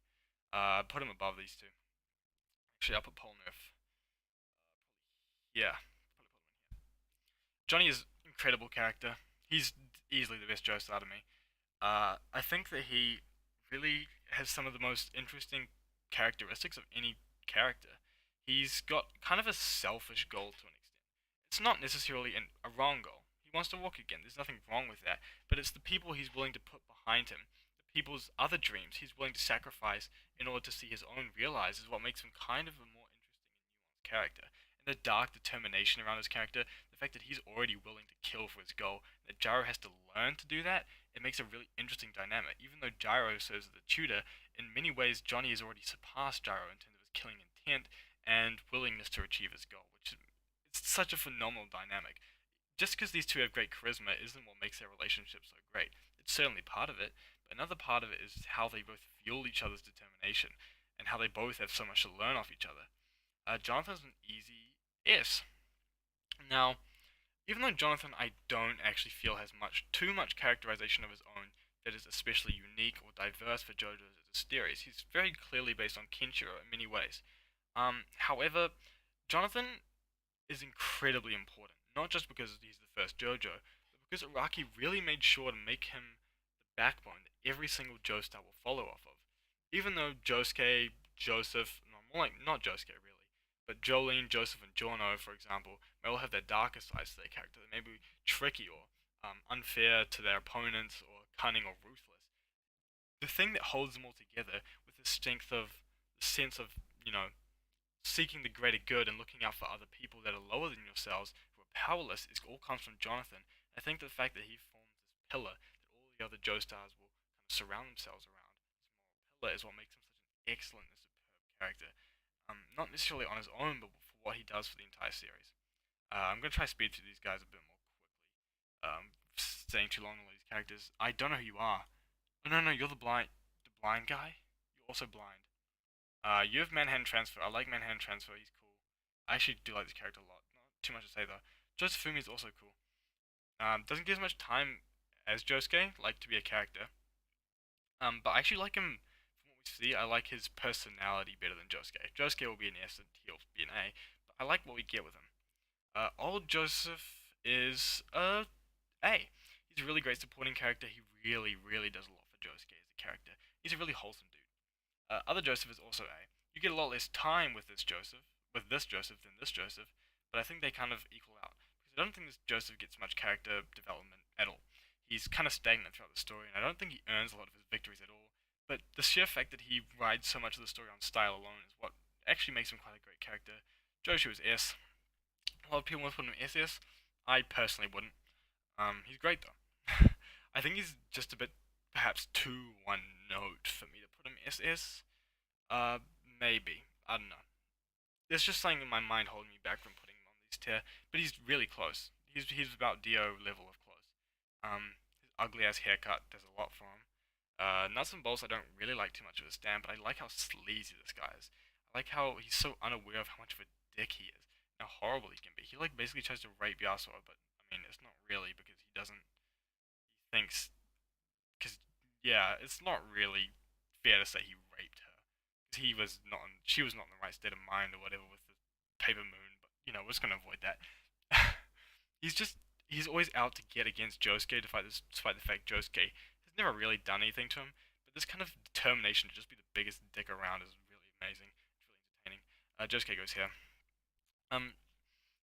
Speaker 1: Put him above these two. Actually, I'll put Polnareff. Yeah, Johnny is an incredible character. He's easily the best Joestar to me. I think that he really has some of the most interesting characteristics of any character. He's got kind of a selfish goal to an extent. It's not necessarily a wrong goal. He wants to walk again. There's nothing wrong with that. But it's the people he's willing to put behind him, the people's other dreams he's willing to sacrifice in order to see his own realized is what makes him kind of a more interesting and nuanced character. And the dark determination around his character, the fact that he's already willing to kill for his goal, that Gyro has to learn to do that, it makes a really interesting dynamic. Even though Gyro serves as the tutor, in many ways Johnny has already surpassed Gyro in terms of his killing intent and willingness to achieve his goal, which is it's such a phenomenal dynamic. Just because these two have great charisma isn't what makes their relationship so great. It's certainly part of it, but another part of it is how they both fuel each other's determination and how they both have so much to learn off each other. Jonathan's an easy S. Now, even though Jonathan I don't actually feel has too much characterization of his own that is especially unique or diverse for JoJo's as a series, he's very clearly based on Kenshiro in many ways. However, Jonathan is incredibly important, not just because he's the first JoJo, but because Araki really made sure to make him the backbone that every single Joestar will follow off of. Even though Josuke, Joseph, no, more like not Josuke really, but Jolene, Joseph, and Giorno, for example, may all have their darker sides to their character. They may be tricky or unfair to their opponents or cunning or ruthless. The thing that holds them all together with the strength of the sense of, seeking the greater good and looking out for other people that are lower than yourselves who are powerless is all comes from Jonathan. I think the fact that he forms this pillar that all the other Joestars will kind of surround themselves around, this moral pillar, is what makes him such an excellent and superb character. Not necessarily on his own, but for what he does for the entire series. I'm going to try to speed through these guys a bit more quickly. Staying too long on these characters. I don't know who you are. Oh, no, no, you're the blind guy. You're also blind. You have Manhattan Transfer. I like Manhattan Transfer. He's cool. I actually do like this character a lot. Not too much to say though. Josefumi is also cool. Doesn't get as much time as Josuke, like to be a character. But I actually like him. From what we see, I like his personality better than Josuke. Josuke will be an S and he'll be an A. But I like what we get with him. Old Joseph is A. He's a really great supporting character. He really, really does a lot for Josuke as a character. He's a really wholesome dude. Other Joseph is also A. You get a lot less time with this Joseph than this Joseph, but I think they kind of equal out. Because I don't think this Joseph gets much character development at all. He's kind of stagnant throughout the story, and I don't think he earns a lot of his victories at all. But the sheer fact that he rides so much of the story on style alone is what actually makes him quite a great character. Joshua is S. A lot of people want to put him in SS. I personally wouldn't. He's great though. I think he's just a bit perhaps too one note for me to put him SS. Maybe. I don't know. There's just something in my mind holding me back from putting him on this tier, but he's really close. He's about Dio level of close. His ugly ass haircut does a lot for him. Nuts and bolts I don't really like too much of his stand, but I like how sleazy this guy is. I like how he's so unaware of how much of a dick he is, and how horrible he can be. He like basically tries to rape Yasuo, but I mean it's not really because he doesn't. He thinks because yeah, it's not really fair to say he raped her. Because she was not in the right state of mind or whatever with the paper moon. But we're just gonna avoid that. he's just he's always out to get against Josuke, despite the fact Josuke has never really done anything to him. But this kind of determination to just be the biggest dick around is really amazing. It's really entertaining. Josuke goes here. Um,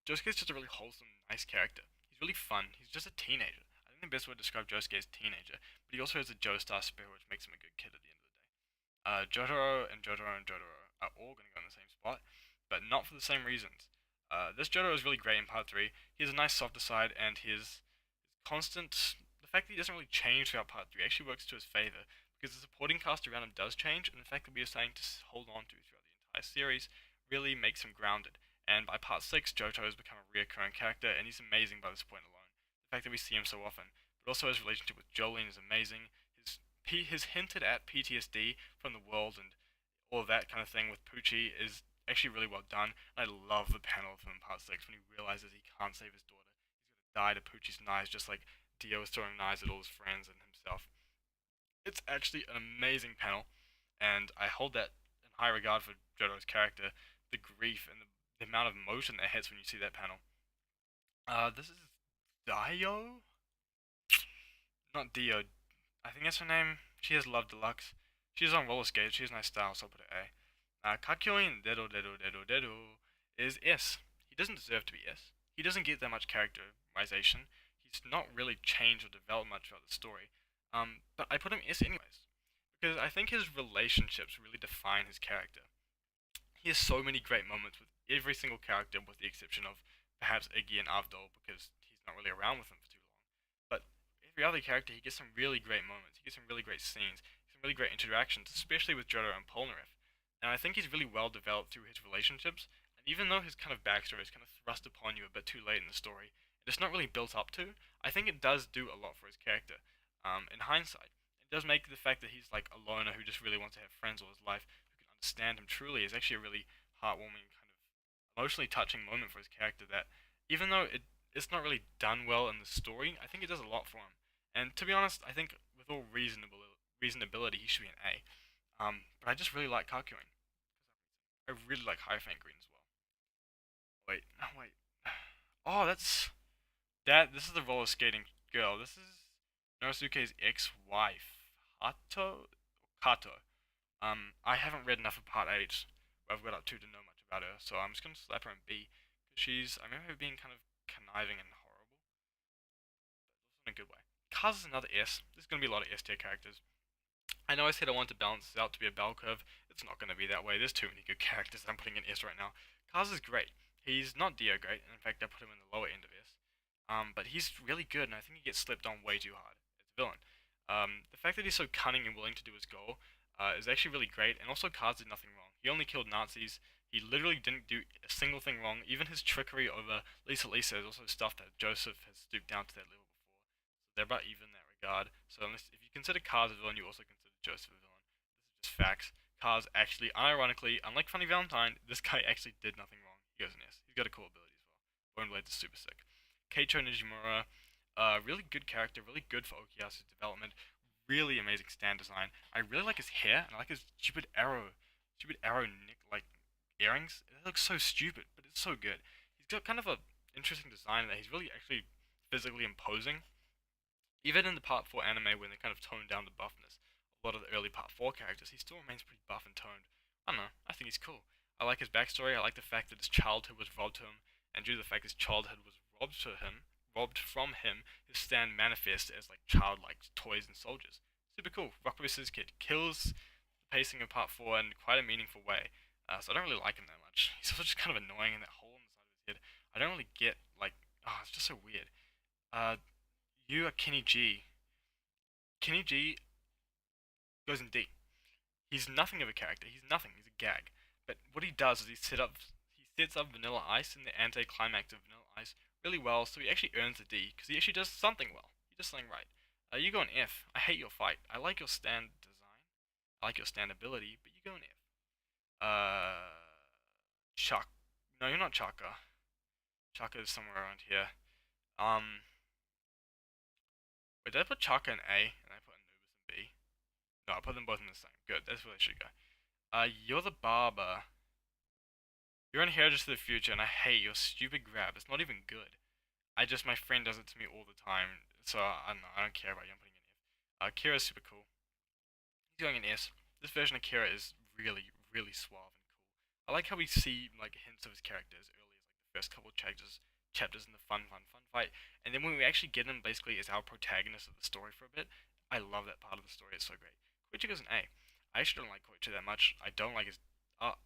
Speaker 1: Josuke is just a really wholesome, nice character. He's really fun. He's just a teenager. I think the best way to describe Josuke is teenager, but he also has a Joestar spirit, which makes him a good kid at the end of the day. Jotaro are all going to go in the same spot, but not for the same reasons. This Jotaro is really great in part 3. He has a nice softer side, and his constant. The fact that he doesn't really change throughout part 3 actually works to his favor, because the supporting cast around him does change, and the fact that we are starting to hold on to throughout the entire series really makes him grounded. And by part 6, Johto has become a reoccurring character, and he's amazing by this point alone. The fact that we see him so often, but also his relationship with Jolene is amazing. His hinted at PTSD from the world and all of that kind of thing with Poochie is actually really well done. And I love the panel of him in part 6 when he realizes he can't save his daughter. He's gonna die to Poochie's knives just like Dio is throwing knives at all his friends and himself. It's actually an amazing panel, and I hold that in high regard for Jodo's character. The grief and the amount of emotion that hits when you see that panel. This is Dio? Not Dio. I think that's her name. She has Love Deluxe. She's on roller skates. She has nice style, so I'll put it A. Kakyoin Dedo is S. He doesn't deserve to be S. He doesn't get that much characterization. He's not really changed or developed much throughout the story. But I put him S anyways. Because I think his relationships really define his character. He has so many great moments with every single character, with the exception of perhaps Iggy and Avdol, because he's not really around with them for too long. But every other character, he gets some really great moments. He gets some really great scenes, some really great interactions, especially with Jodo and Polnareff. And I think he's really well developed through his relationships. And even though his kind of backstory is kind of thrust upon you a bit too late in the story, and it's not really built up to, I think it does do a lot for his character. In hindsight, it does make the fact that he's like a loner who just really wants to have friends all his life who can understand him truly is actually a really heartwarming kind of emotionally touching moment for his character. That even though it's not really done well in the story, I think it does a lot for him. And to be honest, I think with all reasonability, he should be an A. But I just really like Kakyoin. I really like Hierophant Green as well. Wait, no, wait. Oh, that's that. This is the roller skating girl. This is Nosuke's ex-wife, Kato. I haven't read enough of Part 8, where I've got up to know much about her, so I'm just gonna slap her in B, because I remember her being kind of conniving and horrible, but also in a good way. Kaz is another S. There's gonna be a lot of S tier characters. I know I said I want to balance this out to be a bell curve. It's not going to be that way. There's too many good characters. I'm putting in S right now. Kaz is great. He's not Dio great. In fact, I put him in the lower end of S. But he's really good, and I think he gets slipped on way too hard as a villain. The fact that he's so cunning and willing to do his goal is actually really great. And also, Kaz did nothing wrong. He only killed Nazis. He literally didn't do a single thing wrong. Even his trickery over Lisa is also stuff that Joseph has stooped down to that level before. So they're about even in that regard. So if you consider Kaz a villain, you also consider Joseph a villain. This is just facts. Kaz actually, unironically, unlike Funny Valentine, this guy actually did nothing wrong. He goes an S. He's got a cool ability as well. Bone Blade is super sick. Keicho Nijimura, really good character, really good for Okuyasu's development. Really amazing stand design. I really like his hair, and I like his stupid arrow nick like earrings. It looks so stupid, but it's so good. He's got kind of a interesting design that he's really actually physically imposing. Even in the Part 4 anime, when they kind of toned down the buffness, a lot of the early Part 4 characters, he still remains pretty buff and toned. I don't know, I think he's cool. I like his backstory, I like the fact that his childhood was robbed to him, and due to the fact his childhood was robbed from him, his stand manifests as like childlike toys and soldiers. Super cool. Rock Paper Scissors Kid kills the pacing of Part 4 in quite a meaningful way. So I don't really like him that much. He's also just kind of annoying in that hole in the side of his head. I don't really get like, it's just so weird. Uh, you are Kenny G. Kenny G goes in D. He's nothing of a character. He's nothing. He's a gag. But what he does is he sets up Vanilla Ice in the anti-climax of Vanilla Ice really well, so he actually earns a D because he actually does something well. He does something right. You go an F. I hate your fight. I like your stand design. I like your stand ability, but you go an F. Chuck. No, you're not Chaka. Chaka is somewhere around here. Um, Wait, did I put Chaka in A and I put Anubis in B? No, I put them both in the same. Good, that's where they should go. You're the barber. You're an heritage to the future, and I hate your stupid grab. It's not even good. My friend does it to me all the time, so I don't know. I don't care about you. I'm putting in F. Kira's super cool. He's going in S. This version of Kira is really, really suave and cool. I like how we see like hints of his character as early as like the first couple of chapters in the fun fight, and then when we actually get him basically as our protagonist of the story for a bit, I love that part of the story. It's so great. Koichi goes an A. I actually don't like Koichi that much. I don't like his. Uh,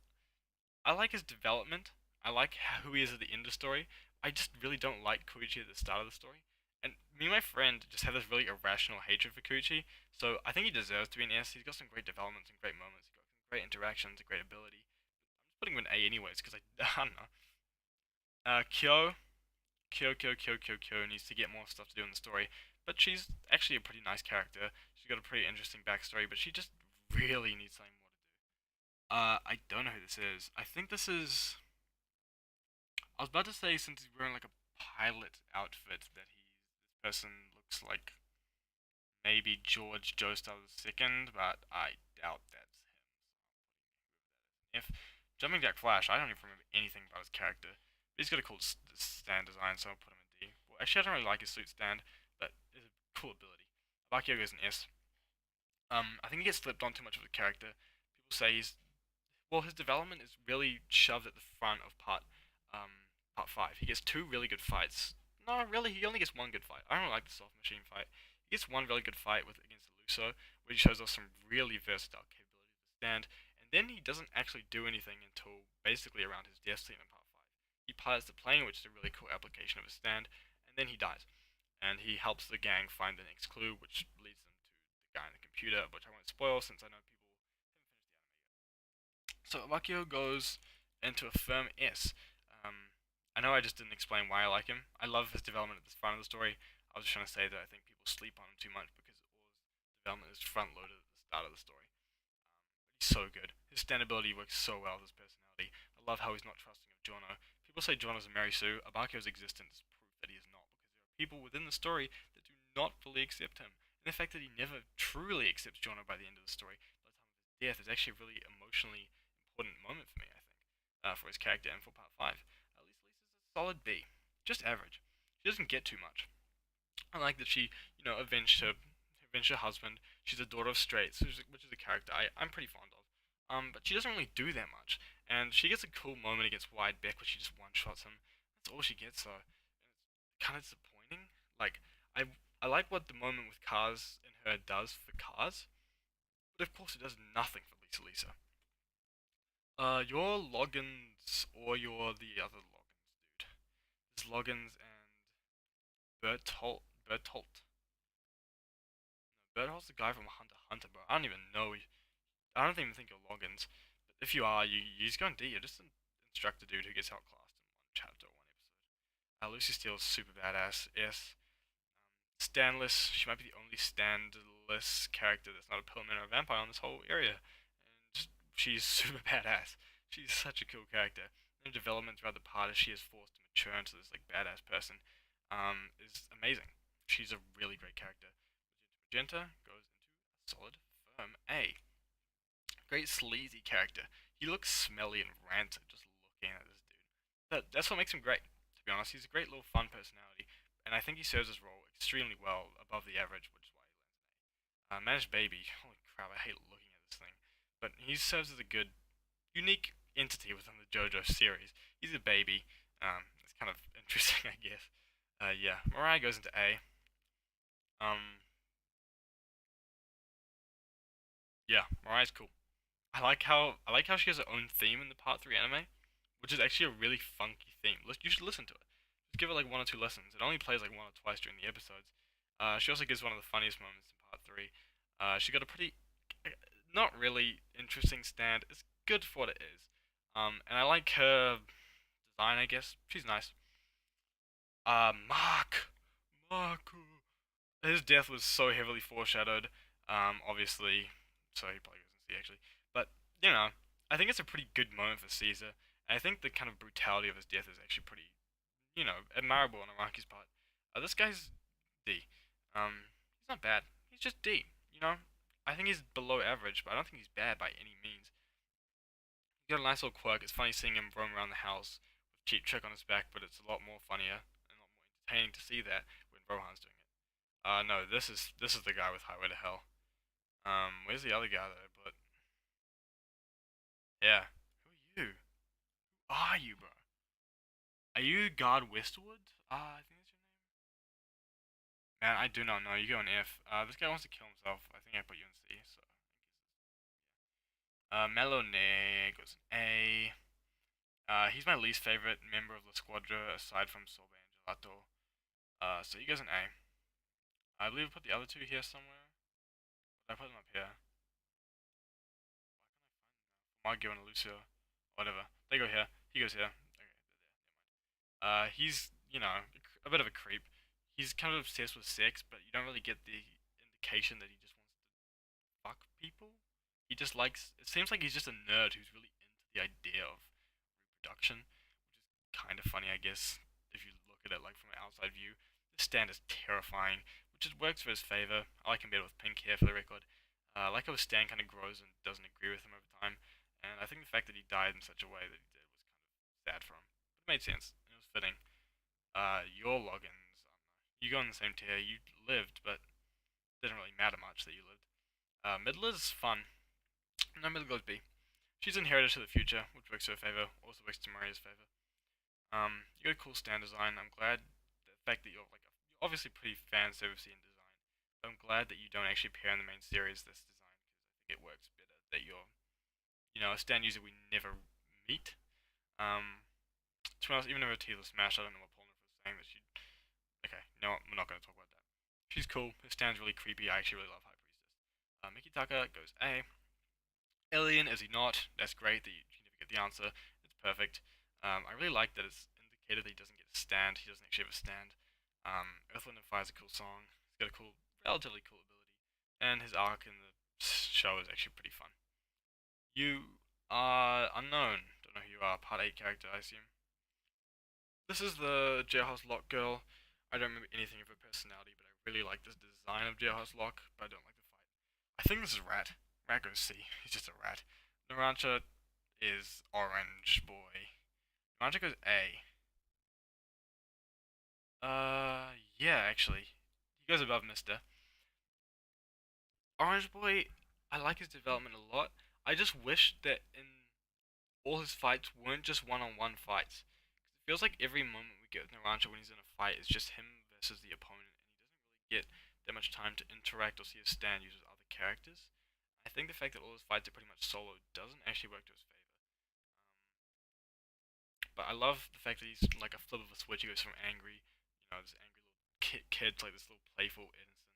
Speaker 1: I like his development. I like who he is at the end of the story. I just really don't like Koichi at the start of the story. And me and my friend just have this really irrational hatred for Koichi. So I think he deserves to be an S. He's got some great developments and great moments. He's got some great interactions and great ability. I'm just putting him in A anyways because I don't know. Kyo, Kyo needs to get more stuff to do in the story. But she's actually a pretty nice character. She's got a pretty interesting backstory, but she just really needs something more to do. I don't know who this is. I think this is. I was about to say since he's wearing like a pilot outfit that this person looks like maybe George Joestar the second, but I doubt that's him. If Jumping Jack Flash, I don't even remember anything about his character. He's got a cool stand design, so I'll put him in D. Well, actually, I don't really like his suit stand, but it's a cool ability. Bakio goes in S. I think he gets slipped on too much of the character. People say his development is really shoved at the front of part five. He gets two really good fights. No, really, he only gets one good fight. I don't like the soft machine fight. He gets one really good fight against Luso, where he shows off some really versatile capability to stand, and then he doesn't actually do anything until basically around his death scene in part five. He pilots the plane, which is a really cool application of his stand, and then he dies. And he helps the gang find the next clue, which leads them to the guy in the computer, which I won't spoil since I know people haven't finished the anime. So Abakio goes into a firm S. I know I just didn't explain why I like him. I love his development at the front of the story. I was just trying to say that I think people sleep on him too much because all his development is front loaded at the start of the story. But he's so good. His stand ability works so well with his personality. I love how he's not trusting of Jono. People say Jono's a Mary Sue. Abakio's existence is proof that he is not, because there are people within the story that do not fully accept him. And the fact that he never truly accepts Jono by the end of the story, by the time of his death, is actually a really emotionally important moment for me, I think, for his character and for part 5. Lisa's a solid B. Just average. She doesn't get too much. I like that she, avenged her husband. She's a daughter of Straits, which is a character I'm pretty fond of. But she doesn't really do that much. And she gets a cool moment against Wide Beck where she just one shots him. That's all she gets though. And it's kind of disappointing. Like I I like what the moment with Cars and her does for Cars, but of course it does nothing for Lisa. You're Loggins or you're the other Loggins, dude. There's Loggins and Bertolt. Bertolt. No, Bertolt's the guy from Hunter x Hunter, bro. I don't even know. I don't even think you're Loggins. But if you are, you just go on D. You're just an instructor dude who gets outclassed in one chapter, one episode. Lucy Steele's super badass. Yes. Standless. She might be the only standless character that's not a pillman or a vampire in this whole area. And she's super badass. She's such a cool character. Her development throughout the part as she is forced to mature into this like badass person is amazing. She's a really great character. Magenta goes into a solid firm A. Great sleazy character. He looks smelly and rancid just looking at this dude. That's what makes him great. To be honest, he's a great little fun personality, and I think he serves his role extremely well, above the average, which is why he lands an A. Managed Baby. Holy crap! I hate looking at this thing, but he serves as a good, unique entity within the JoJo series. He's a baby. It's kind of interesting, I guess. Yeah, Mariah goes into A. Yeah, Mariah's cool. I like how she has her own theme in the Part 3 anime, which is actually a really funky theme. You should listen to it. Just give it like one or two listens. It only plays like one or twice during the episodes. She also gives one of the funniest moments in Part 3. She got a pretty, not really interesting stand. It's good for what it is. And I like her design, I guess. She's nice. Mark! Mark! His death was so heavily foreshadowed, obviously, so he probably doesn't see actually. But, you know, I think it's a pretty good moment for Caesar. And I think the kind of brutality of his death is actually pretty, admirable on Araki's part. This guy's D. He's not bad. He's just D, you know? I think he's below average, but I don't think he's bad by any means. He's got a nice little quirk. It's funny seeing him roam around the house with Cheap Trick on his back, but it's a lot more funnier and a lot more entertaining to see that when Rohan's doing it. No, this is the guy with Highway to Hell. Where's the other guy that I put? Yeah. Who are you? Who are you, bro? Are you God Westwood? I think that's your name. Man, I do not know. You go in F. This guy wants to kill himself. I think I put you in C. So Melone goes an A. He's my least favorite member of the Squadra aside from Soba and Gelato. So he goes an A. I believe I put the other two here somewhere. Did I put them up here? Maggio and Lucio. Whatever. They go here. He goes here. Okay, he's, a bit of a creep. He's kind of obsessed with sex, but you don't really get the indication that he just wants to fuck people. He just likes. It seems like he's just a nerd who's really into the idea of reproduction, which is kind of funny, I guess, if you look at it like from an outside view. The stand is terrifying, which just works for his favor. I like him better with pink hair for the record. I like how his stand kind of grows and doesn't agree with him over time, and I think the fact that he died in such a way that he did was kind of sad for him. But it made sense. It was fitting. Your logins, you go in the same tier. You lived, but it didn't really matter much that you lived. Midler's fun. No, Midler goes B. She's inherited to the future, which works to her favor. Also works to Maria's favor. You got a cool stand design. I'm glad the fact that you're obviously pretty fan servicey in design. But I'm glad that you don't actually pair in the main series this design because I think it works better that you're, a stand user we never meet. To be honest, even if a Tila Smash, I don't know what Polnareff was saying that she. Okay, you know what? We're not going to talk about that. She's cool. Her stand's really creepy. I actually really love High Priestess. Mikitaka goes A. Alien, is he not? That's great that you never get the answer. It's perfect. I really like that it's indicated that he doesn't get a stand. He doesn't actually have a stand. Earth, Wind, and Fire is a cool song. He's got a cool, relatively cool ability. And his arc in the show is actually pretty fun. You are unknown. Don't know who you are. Part 8 character, I assume. This is the Jailhouse Lock girl. I don't remember anything of her personality, but I really like the design of Jailhouse Lock, but I don't like the fight. I think this is Rat. Rat goes C. He's just a rat. Narancha is Orange Boy. Narancha goes A. Yeah, actually. He goes above Mister. Orange Boy, I like his development a lot. I just wish that in all his fights weren't just one-on-one fights. It feels like every moment we get with Narancha when he's in a fight is just him versus the opponent, and he doesn't really get that much time to interact or see his stand use with other characters. I think the fact that all his fights are pretty much solo doesn't actually work to his favor. But I love the fact that he's like a flip of a switch. He goes from angry, this angry little kid to like this little playful, innocent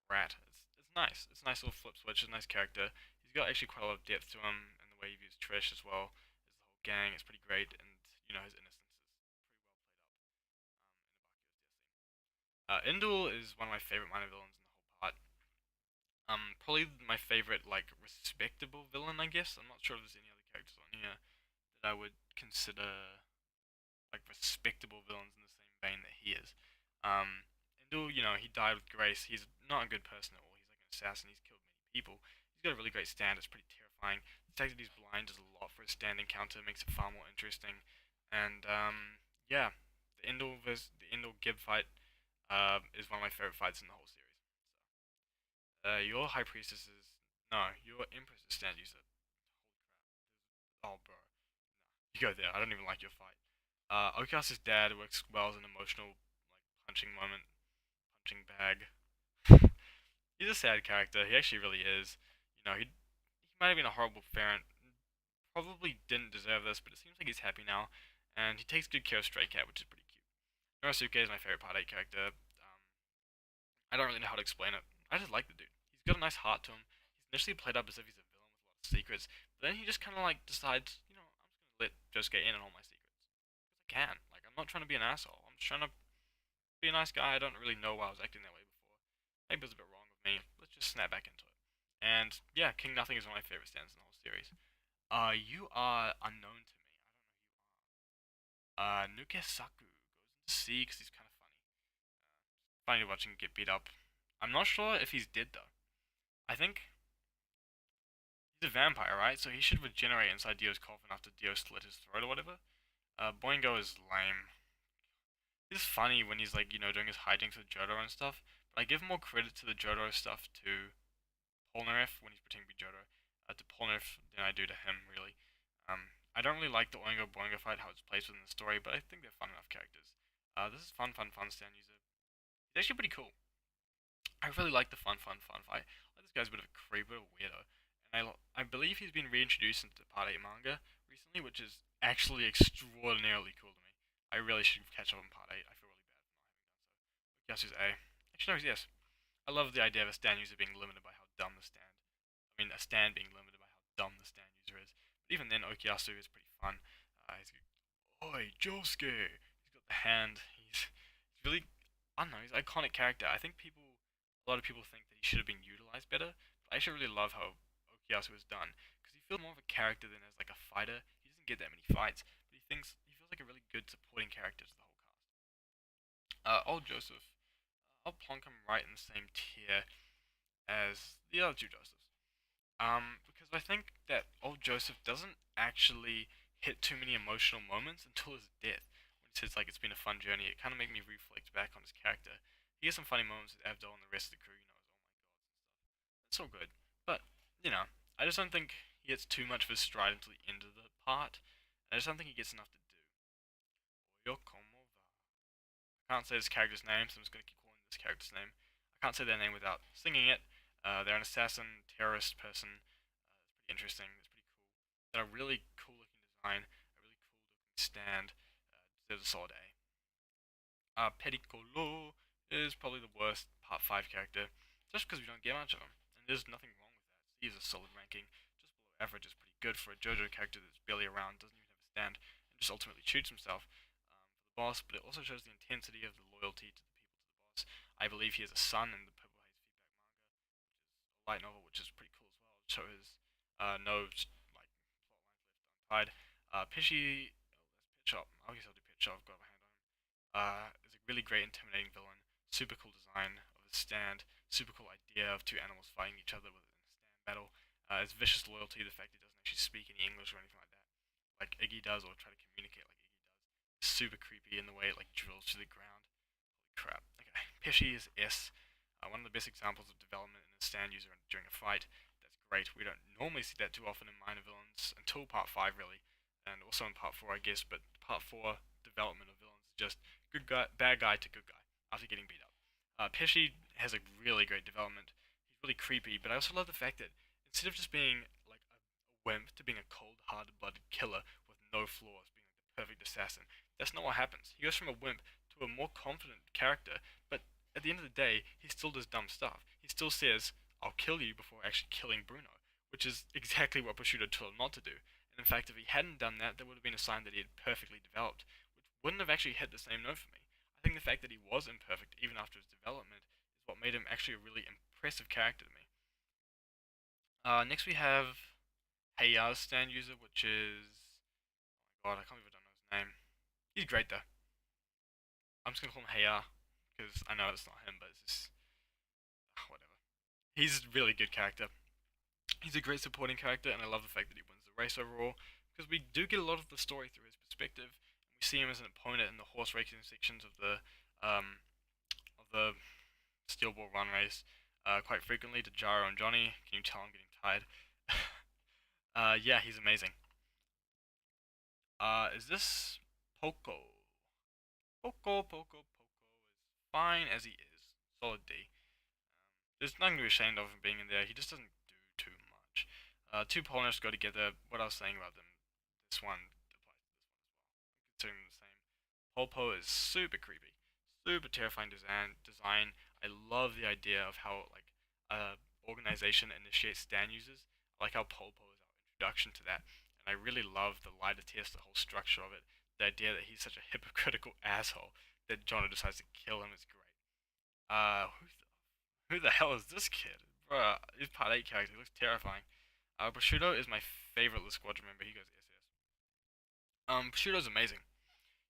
Speaker 1: brat. It's nice. It's a nice little flip switch. It's a nice character. He's got actually quite a lot of depth to him, and the way he views Trish as well as the whole gang. It's pretty great, and his innocence is pretty well played up in the Bakio Jesse. Indul is one of my favorite minor villains in the whole part. Probably my favorite like respectable villain, I guess. I'm not sure if there's any other characters on here that I would consider like respectable villains in the same vein that he is. Indul, he died with grace. He's not a good person at all. He's like an assassin. He's killed many people. He's got a really great stand. It's pretty terrifying. The fact that he's blind does a lot for his stand encounter. Makes it far more interesting. And yeah, the Indul Gib fight is one of my favorite fights in the whole series. So, your High Priestess is no, your Empress is stand user. Oh, bro, you go there. I don't even like your fight. Okas's dad works well as an emotional, like punching moment, punching bag. He's a sad character. He actually really is. He might have been a horrible parent. Probably didn't deserve this, but it seems like he's happy now, and he takes good care of Stray Cat, which is pretty cute. Norisuke is my favorite Part 8 character. I don't really know how to explain it. I just like the dude. He's got a nice heart to him. He's initially played up as if he's a villain with a lot of secrets, but then he just kind of like decides, I'm just gonna let Josuke in on all my secrets because I can. Like, I'm not trying to be an asshole. I'm just trying to be a nice guy. I don't really know why I was acting that way before. Maybe it was a bit wrong with me. Let's just snap back into it. And yeah, King Nothing is one of my favorite stands in the whole series. You are unknown to me. I don't know who you are. Nuke Saku goes into C because he's kind of funny. Funny to watch him get beat up. I'm not sure if he's dead though. I think he's a vampire, right? So he should regenerate inside Dio's coffin after Dio slit his throat or whatever. Boingo is lame. He's funny when he's like, doing his hijinks with Jotaro and stuff. But I give more credit to the Jotaro stuff to Polnareff when he's pretending to be Jotaro, to Polnareff than I do to him, really. I don't really like the Oingo Boingo fight, how it's placed within the story, but I think they're fun enough characters. This is fun stand user. He's actually pretty cool. I really like the fun fight. Like, this guy's a bit of a creep, a bit of a weirdo. And I believe he's been reintroduced into Part 8 manga recently, which is actually extraordinarily cool to me. I really should catch up on Part 8. I feel really bad for not having done so. Guess who's A? Actually, no, he's yes. I love the idea of a stand user being limited by how dumb the stand. I mean, a stand being limited by how dumb the stand user is. But even then, Okuyasu is pretty fun. He's Oi, Josuke! He's got the hand. He's really, I don't know, he's an iconic character. I think a lot of people think that he should have been utilized better. But I actually really love how Okuyasu was done because he feels more of a character than as like a fighter. He doesn't get that many fights, but he feels like a really good supporting character to the whole cast. Old Joseph, I'll plonk him right in the same tier as the other two Josephs. Because I think that old Joseph doesn't actually hit too many emotional moments until his death. When he says like it's been a fun journey, it kind of made me reflect back on his character. He has some funny moments with Abdul and the rest of the crew. It's all good, but I just don't think he gets too much of his stride until the end of the part. And I just don't think he gets enough to do. Oyokomo I can't say this character's name, so I'm just gonna keep calling this character's name. I can't say their name without singing it. They're an assassin, terrorist person. It's pretty interesting. It's pretty cool. They're a really cool looking design, a really cool looking stand. Deserves a solid A. Pedicolo is probably the worst Part 5 character, just because we don't get much of him. And there's nothing wrong with that. He's a solid ranking. Just below average is pretty good for a JoJo character that's barely around, doesn't even have a stand, and just ultimately shoots himself for the boss. But it also shows the intensity of the loyalty to the people to the boss. I believe he has a son in the Purple Haze Feedback manga, which is a light novel, which is pretty cool as well. It shows no like plot lines left untied. Pishy, that's Pit Shop. I guess I'll do Pit Shop. I've got my hand on him. Is a really great, intimidating villain. Super cool design of his stand. Super cool idea of two animals fighting each other within a stand battle. His vicious loyalty, the fact he doesn't actually speak any English or anything like that, like Iggy does, or try to communicate like Iggy does. It's super creepy in the way it like drills to the ground. Holy crap. Okay, Pesci is S. One of the best examples of development in a stand user during a fight. That's great. We don't normally see that too often in minor villains until part 5, really, and also in part 4, I guess. But part 4 development of villains is just good guy, bad guy to good guy after getting beat up. Pesci has a really great development. He's really creepy, but I also love the fact that instead of just being like a wimp to being a cold-hearted-blooded killer with no flaws, being like the perfect assassin, that's not what happens. He goes from a wimp to a more confident character, but at the end of the day, he still does dumb stuff. He still says, "I'll kill you" before actually killing Bruno, which is exactly what Prosciutto told him not to do. And in fact, if he hadn't done that, that would have been a sign that he had perfectly developed, which wouldn't have actually hit the same note for me. I think the fact that he was imperfect even after his development is what made him actually a really impressive character to me. Next we have Heiya's stand user, which is, oh my god, I can't even know his name. He's great though. I'm just gonna call him Heiya because I know it's not him, but it's just whatever. He's a really good character. He's a great supporting character, and I love the fact that he wins the race overall because we do get a lot of the story through his perspective. We see him as an opponent in the horse racing sections um, of the steel ball run race quite frequently to Gyro and Johnny. Can you tell I'm getting tired? Yeah, he's amazing. Is this Poco? Poco is fine as he is. Solid D. There's nothing to be ashamed of him being in there. He just doesn't do too much. Two polymers go together. What I was saying about them, this one applies to this one as well. I'm considering them the same. Polpo is super creepy, super terrifying design. I love the idea of how like organization initiates stand users. I like how Polpo is our introduction to that, and I really love the lie detest, the whole structure of it. The idea that he's such a hypocritical asshole that Jono decides to kill him is great. Who the hell is this kid? Bruh, his part 8 character, he looks terrifying. Prosciutto is my favorite of the squadron member, he goes SS. Prosciutto's amazing.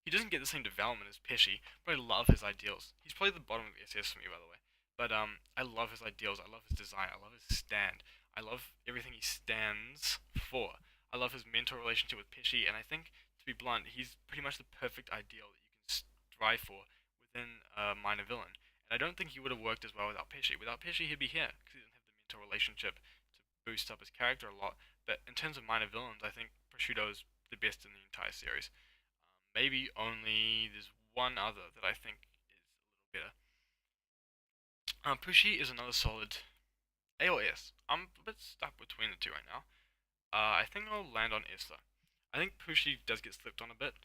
Speaker 1: He doesn't get the same development as Pesci, but I love his ideals. He's probably the bottom of the SS for me, by the way. But I love his ideals. I love his design. I love his stand. I love everything he stands for. I love his mentor relationship with Pesci, and I think, to be blunt, he's pretty much the perfect ideal that you can strive for within a minor villain. And I don't think he would have worked as well without Pesci. Without Pesci, he'd be here because he doesn't have the mentor relationship to boost up his character a lot. But in terms of minor villains, I think Prosciutto is the best in the entire series. Maybe only there's one other that I think is a little better. Pushy is another solid A or S? I'm a bit stuck between the two right now. I think I'll land on S though. I think Pushi does get slipped on a bit.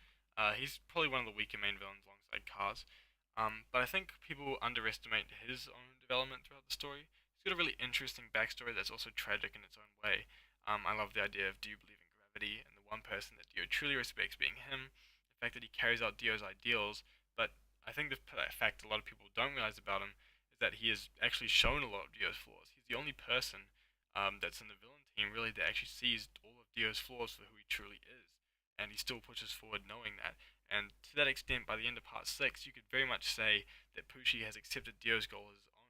Speaker 1: He's probably one of the weaker main villains alongside Cars. But I think people underestimate his own development throughout the story. He's got a really interesting backstory that's also tragic in its own way. I love the idea of do you believe in gravity, and the one person that Dio truly respects being him. The fact that he carries out Dio's ideals, but I think the fact a lot of people don't realize about him is that he has actually shown a lot of Dio's flaws. He's the only person that's in the villain team really that actually sees all of Dio's flaws for who he truly is, and he still pushes forward knowing that. And to that extent, by the end of part six, you could very much say that Pushi has accepted Dio's goal as his own,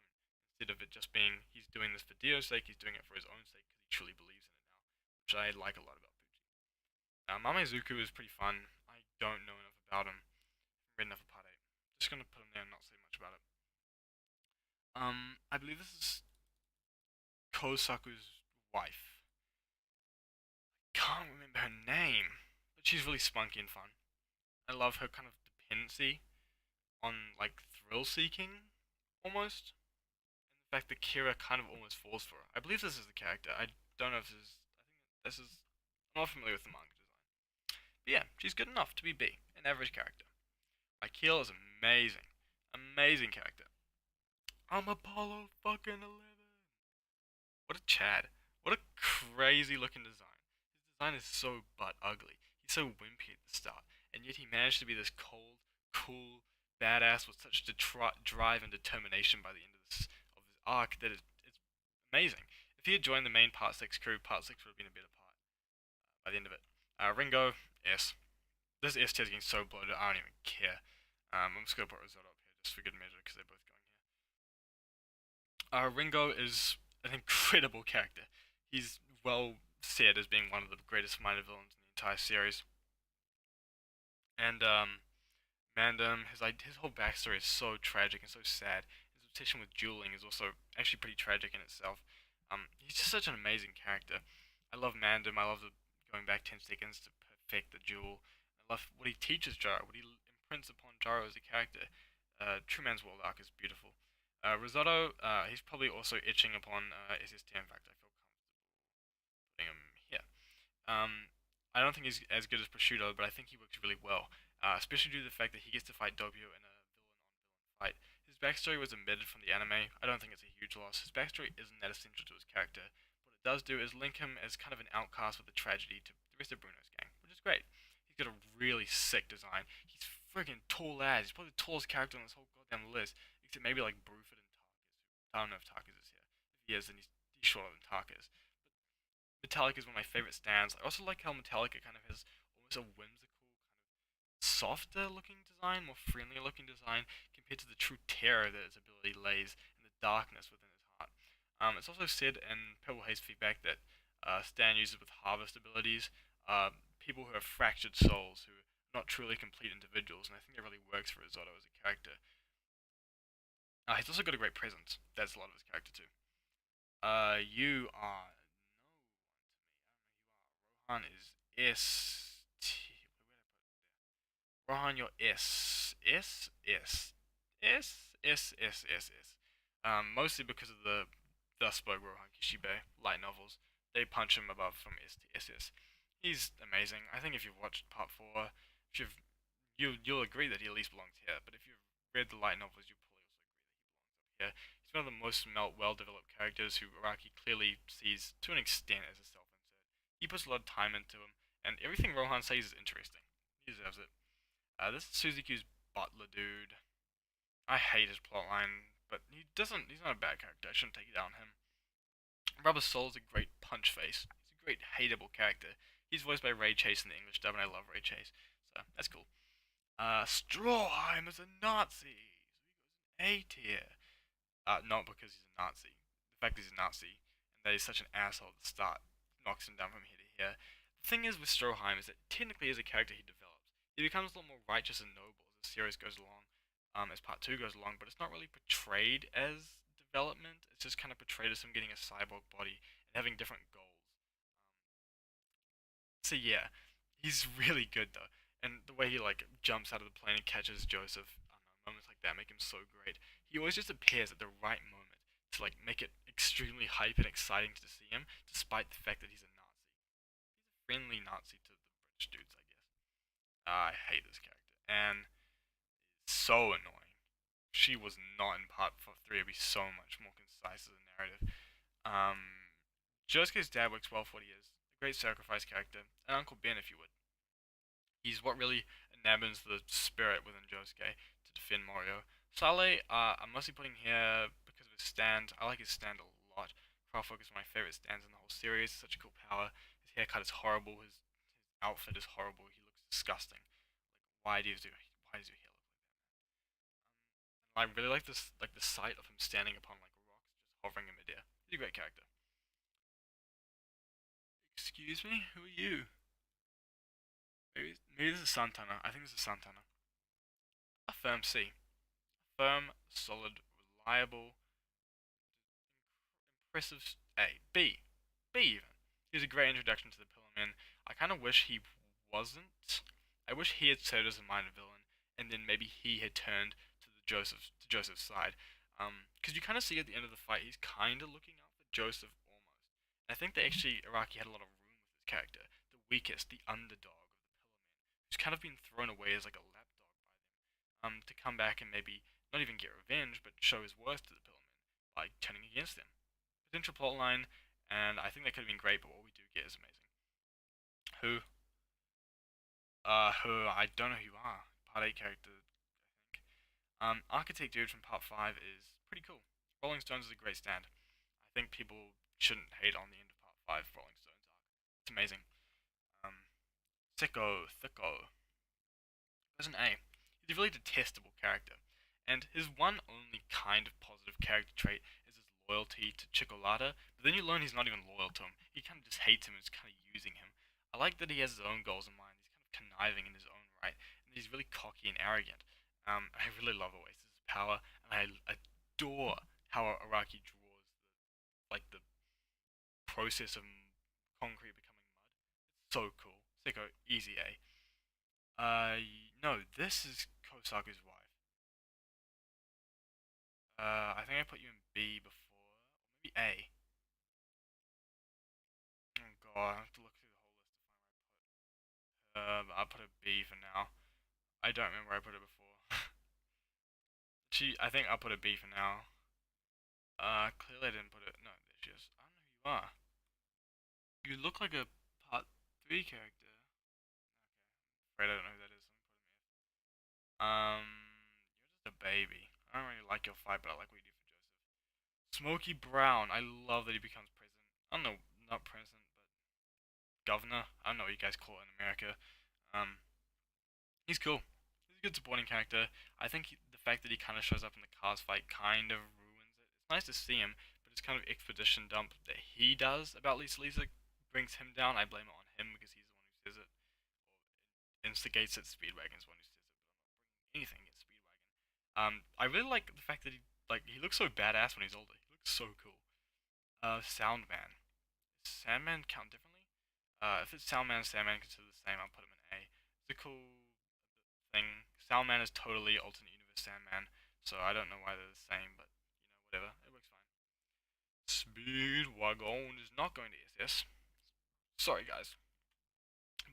Speaker 1: instead of it just being he's doing this for Dio's sake, he's doing it for his own sake because he truly believes in it now, which I like a lot about Pushi. Mamezuku is pretty fun. I don't know enough about him. I haven't read enough of part 8. Just gonna put him there and not say much about it. I believe this is Kosaku's wife. Can't remember her name, but she's really spunky and fun. I love her kind of dependency on like thrill seeking almost. And the fact that Kira kind of almost falls for her. I believe this is the character. I don't know if this is. I think this is. I'm not familiar with the manga design. But yeah, she's good enough to be B, an average character. Like Keel is amazing. Amazing character. I'm Apollo fucking 11. What a Chad. What a crazy looking design. His design is so butt ugly. He's so wimpy at the start, and yet he managed to be this cold, cool, badass with such drive and determination by the end of his arc that it's amazing. If he had joined the main Part 6 crew, Part 6 would have been a better part by the end of it. Ringo, S. This S tier is getting so bloated, I don't even care. I'm just going to put Risotto up here just for good measure because they're both going here. Ringo is an incredible character. He's well said as being one of the greatest minor villains in the entire series. And Mandem, his whole backstory is so tragic and so sad. His obsession with dueling is also actually pretty tragic in itself. He's just such an amazing character. I love Mandem. I love going back 10 seconds to perfect the duel. I love what he teaches Gyro, what he imprints upon Gyro as a character. True Man's World arc is beautiful. Risotto, he's probably also itching upon SST. In fact, I feel comfortable putting him here. I don't think he's as good as Prosciutto, but I think he works really well, especially due to the fact that he gets to fight Doppio in a villain-on-villain fight. His backstory was omitted from the anime. I don't think it's a huge loss. His backstory isn't that essential to his character. What it does do is link him as kind of an outcast with a tragedy to the rest of Bruno's gang, which is great. He's got a really sick design. He's friggin' tall as. He's probably the tallest character on this whole goddamn list, except maybe like Bruford and Tarkus. I don't know if Tarkus is here. If he is, then he's shorter than Tarkus. Metallica is one of my favorite stands. I also like how Metallica kind of has almost a whimsical, kind of softer looking design, more friendly looking design, compared to the true terror that his ability lays in the darkness within his heart. It's also said in Purple Haze feedback that Stan uses with harvest abilities people who have fractured souls, who are not truly complete individuals, and I think that really works for Risotto as a character. He's also got a great presence. That's a lot of his character too. You are Rohan is S T. Rohan, you're S S S S S S S S. Mostly because of the Thus Spoke Rohan Kishibe light novels. They punch him above from S to SS. He's amazing. I think if you've watched part four, if you'll agree that he at least belongs here. But if you've read the light novels, you'll probably also agree that he belongs up here. He's one of the most well-developed characters who Araki clearly sees to an extent as a self-insert. He puts a lot of time into him, and everything Rohan says is interesting. He deserves it. This is Suzuki's butler dude. I hate his plotline, but he doesn't. He's not a bad character. I shouldn't take it out on him. Rubber Soul is a great punch face. He's a great hateable character. He's voiced by Ray Chase in the English dub, and I love Ray Chase, so that's cool. Stroheim is a Nazi, so he goes in A tier. Not because he's a Nazi. The fact that he's a Nazi and that he's such an asshole at the start knocks him down from here to here. The thing is with Stroheim is that technically as a character he develops. He becomes a lot more righteous and noble as the series goes along, as part two goes along, but it's not really portrayed as development. It's just kind of portrayed as him getting a cyborg body and having different goals. So yeah, he's really good though, and the way he like jumps out of the plane and catches Joseph, I don't know, moments like that make him so great. He always just appears at the right moment to like make it extremely hype and exciting to see him, despite the fact that he's a Nazi. He's a friendly Nazi to the British dudes, I guess. I hate this character, and it's so annoying. She was not in part 3. It'd be so much more concise as a narrative. Um, Josuke's dad works well for what he is. A great sacrifice character, an Uncle Ben, if you would. He's what really enabins the spirit within Josuke to defend Mario. Sale, I'm mostly putting here because of his stand. I like his stand a lot. Craftwork is one of my favorite stands in the whole series. Such a cool power. His haircut is horrible. His outfit is horrible. He looks disgusting. Why does your hair look like that? I really like this, like the sight of him standing upon like rocks, just hovering in midair. He's a great character. Excuse me, who are you? Maybe this is Santana. I think this is Santana. A firm C. Firm, solid, reliable, impressive A. B. B even. He's a great introduction to the Pillowman. I kind of wish he wasn't. I wish he had served as a minor villain, and then maybe he had turned to the Joseph's side. Because you kind of see at the end of the fight, he's kind of looking out for Joseph almost. And I think that actually Araki had a lot of room with his character, the weakest, the underdog of the Pillowman, who's kind of been thrown away as like a lapdog by them. To come back and maybe not even get revenge, but show his worth to the Pillowmen by turning against them. Potential plotline, and I think that could have been great, but what we do get is amazing. Who? Who? I don't know who you are. Part 8 character, I think. Architect Dude from Part 5 is pretty cool. Rolling Stones is a great stand. I think people shouldn't hate on the end of Part 5 Rolling Stones arc. It's amazing. Um, Thicko. There's an A. He's a really detestable character, and his one only kind of positive character trait is his loyalty to Chickaletta, but then you learn he's not even loyal to him. He kind of just hates him and is kind of using him. I like that he has his own goals in mind. He's kind of conniving in his own right, and he's really cocky and arrogant. I really love Oasis's power, and I adore how Araki draws the process of concrete becoming mud. It's so cool. Sicko, easy A. No, this is Kosaku's wife. I think I put you in B before, or maybe A. Oh god, I have to look through the whole list to find where I put. I'll put a B for now. I don't remember where I put it before. I think I'll put a B for now. Clearly I didn't put it. No, there she is. I don't know who you are. You look like a part 3 character. Okay, afraid I don't know who that is. You're just a baby. I don't really like your fight, but I like what you do for Joseph. Smoky Brown. I love that he becomes president. I don't know, not president, but governor. I don't know what you guys call it in America. Um, he's cool. He's a good supporting character. I think the fact that he kind of shows up in the Cars fight kind of ruins it. It's nice to see him, but it's kind of exposition dump that he does about Lisa Lisa brings him down. I blame it on him because he's the one who says it, or instigates it. Speedwagon's the one who says it, but I'm not bringing anything against Speedwagon. I really like the fact that he looks so badass when he's older. He looks so cool. Soundman. Does Sandman count differently? If it's Soundman and Sandman considered the same, I'll put him in A. It's a cool thing. Soundman is totally alternate universe Sandman, so I don't know why they're the same, but whatever. It works fine. Speedwagon is not going to SS. Sorry, guys.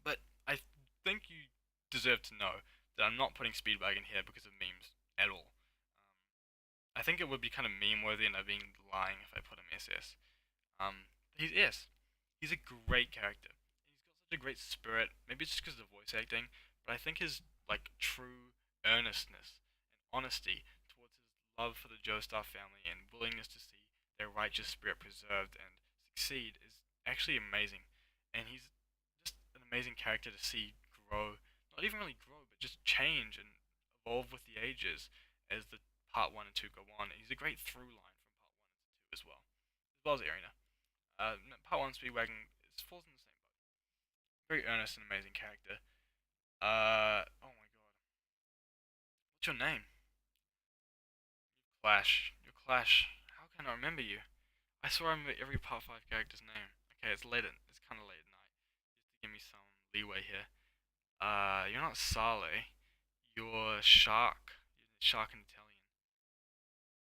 Speaker 1: But I think you deserve to know that I'm not putting Speedwagon here because of memes at all. I think it would be kind of meme worthy and I'd be lying if I put him SS. He's S. He's a great character. He's got such a great spirit. Maybe it's just because of the voice acting, but I think his like true earnestness and honesty towards his love for the Joestar family and willingness to see their righteous spirit preserved and succeed is actually amazing. And he's just an amazing character to see grow. Not even really grow, but just change and evolve with the ages as the part 1 and 2 go on. He's a great through line from part 1 and 2 as well as Irina. Part 1 Speedwagon falls in the same boat. Very earnest and amazing character. Oh my god. What's your name? Clash. Your Clash. How can I remember you? I swear I remember every part 5 character's name. Okay, it's late. It's kind of late at night. Just to give me some leeway here. You're not Sale. You're Shark. You're Shark in Italian.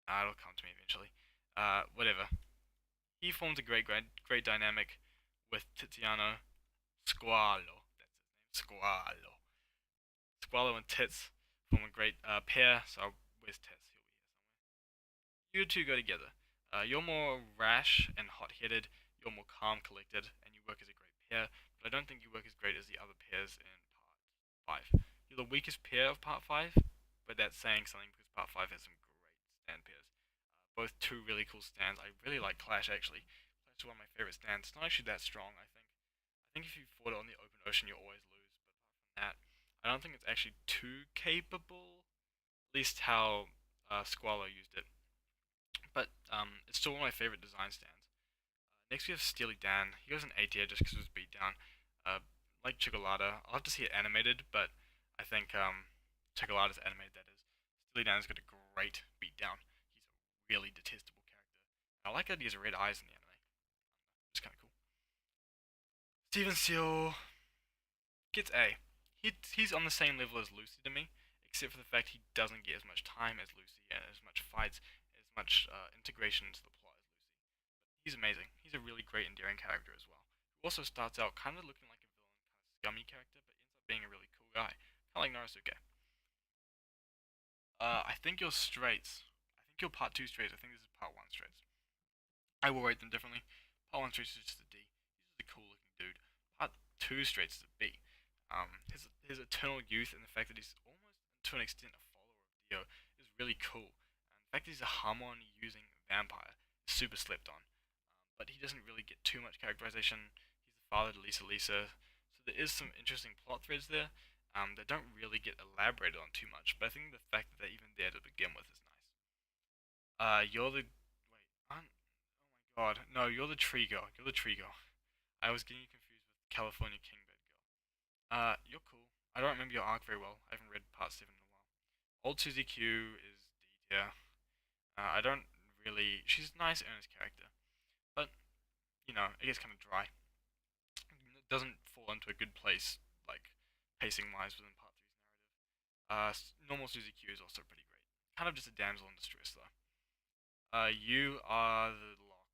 Speaker 1: It'll come to me eventually. Whatever. he forms a great dynamic with Tiziano Squalo. That's his name, Squalo. Squalo and Tits form a great pair. So where's Tits? He'll be here somewhere. You two go together. You're more rash and hot-headed. You're more calm, collected, and you work as a great pair. But I don't think you work as great as the other pairs in part 5. You're the weakest pair of part 5, but that's saying something because part 5 has some great stand pairs. Both two really cool stands. I really like Clash actually. Clash is one of my favorite stands. It's not actually that strong, I think. I think if you fought it on the open ocean, you always lose. But apart from that, I don't think it's actually too capable. At least how Squalo used it. But it's still one of my favorite design stands. Next we have Steely Dan. He goes an A tier just because it was beat down. Like Chickaletta, I'll have to see it animated, but I think Chickaleta's animated, that is. Steely Dan's got a great beat down. He's a really detestable character. I like that he has red eyes in the anime. It's kind of cool. Steven Seal gets A. He's on the same level as Lucy to me, except for the fact he doesn't get as much time as Lucy, and as much fights, as much integration into the plot as Lucy. He's amazing. He's a really great, endearing character as well. Who also starts out kind of looking like a villain, kind of scummy character, but ends up being a really cool guy, kind of like Narusuke. I think you're straights. I think you're part 2 straights. I think this is part 1 straights. I will rate them differently. Part 1 straights is just a D. He's just a cool looking dude. Part 2 straights is a B. His eternal youth and the fact that he's almost, to an extent, a follower of Dio is really cool. And the fact that he's a harmony using vampire is super slept on. But he doesn't really get too much characterization. He's the father to Lisa. So there is some interesting plot threads there that don't really get elaborated on too much. But I think the fact that they're even there to begin with is nice. You're the wait, aren't, oh my god, no, you're the tree girl. You're the tree girl. I was getting you confused with California Kingbird girl. You're cool. I don't remember your arc very well. I haven't read part 7 in a while. Old Susie Q is D tier. I don't really. She's a nice, earnest character, but it gets kind of dry. It doesn't fall into a good place, like pacing wise within part three's narrative. Normal Susie Q is also pretty great. Kind of just a damsel in distress though. You are the lock.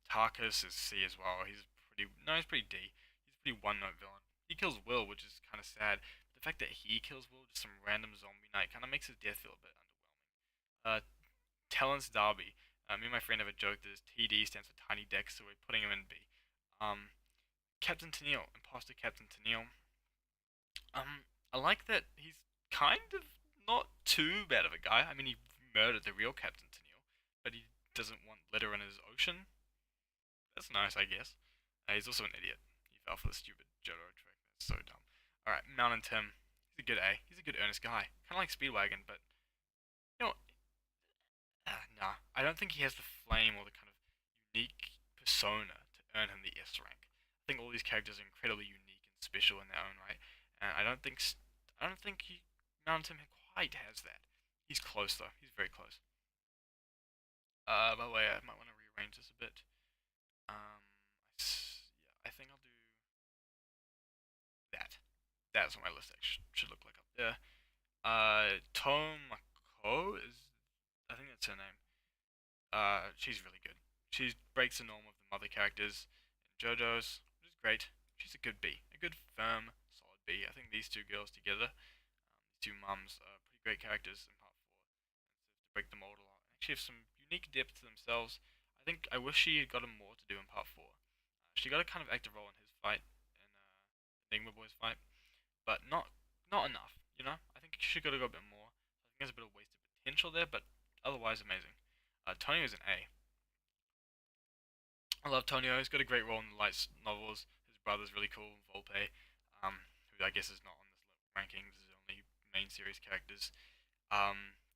Speaker 1: Tarkus is C as well. He's pretty. No, he's pretty D. He's a pretty one note villain. He kills Will, which is kind of sad. But the fact that he kills Will, just some random zombie knight, kind of makes his death feel a bit underwhelming. Talon's Derby. Me and my friend have a joke that his TD stands for Tiny Dex, so we're putting him in B. Captain Tennille, Imposter Captain Tennille. I like that he's kind of not too bad of a guy. I mean, he murdered the real Captain Tennille, but he doesn't want litter in his ocean. That's nice, I guess. He's also an idiot. He fell for the stupid JoJo trick. That's so dumb. Alright, Mountain Tim. He's a good A. He's a good earnest guy. Kind of like Speedwagon, but you know, nah. I don't think he has the flame or the kind of unique persona to earn him the S rank. I think all these characters are incredibly unique and special in their own right, and I don't think Mountain Tim quite has that. He's close though. He's very close. By the way, I might want to rearrange this a bit. Yeah, I think I'll do that. That's what my list should look like up there. Tomako is, I think that's her name. She's really good. She breaks the norm of the mother characters in JoJo's, which is great. She's a good B, a good firm, solid B. I think these two girls together, these two mums, are pretty great characters in part 4. To break the mold a lot. Actually, have some unique depth to themselves. I wish she had gotten more to do in part 4. She got a kind of active role in his fight, in Enigma Boy's fight, but not enough. I think she could have got a bit more. I think there's a bit of wasted potential there, but otherwise amazing. Tonio is an A. I love Tonio. He's got a great role in the light novels. His brother's really cool, Volpe, who I guess is not on this ranking. This is only main series characters.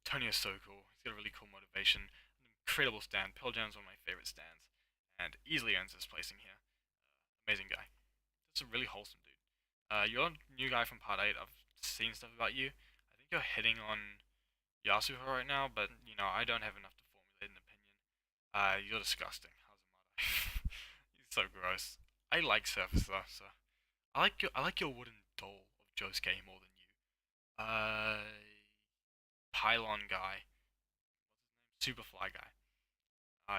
Speaker 1: Tonio's so cool. He's got a really cool motivation. An incredible stand. Pearl Jam's one of my favorite stands, and easily earns this placing here. Amazing guy. That's a really wholesome dude. You're a new guy from Part 8. I've seen stuff about you. I think you're hitting on Yasuho right now, but I don't have enough to formulate an opinion. You're disgusting. He's so gross. I like Surface though, so I like your wooden doll of Josuke more than you. Pylon guy. super fly guy.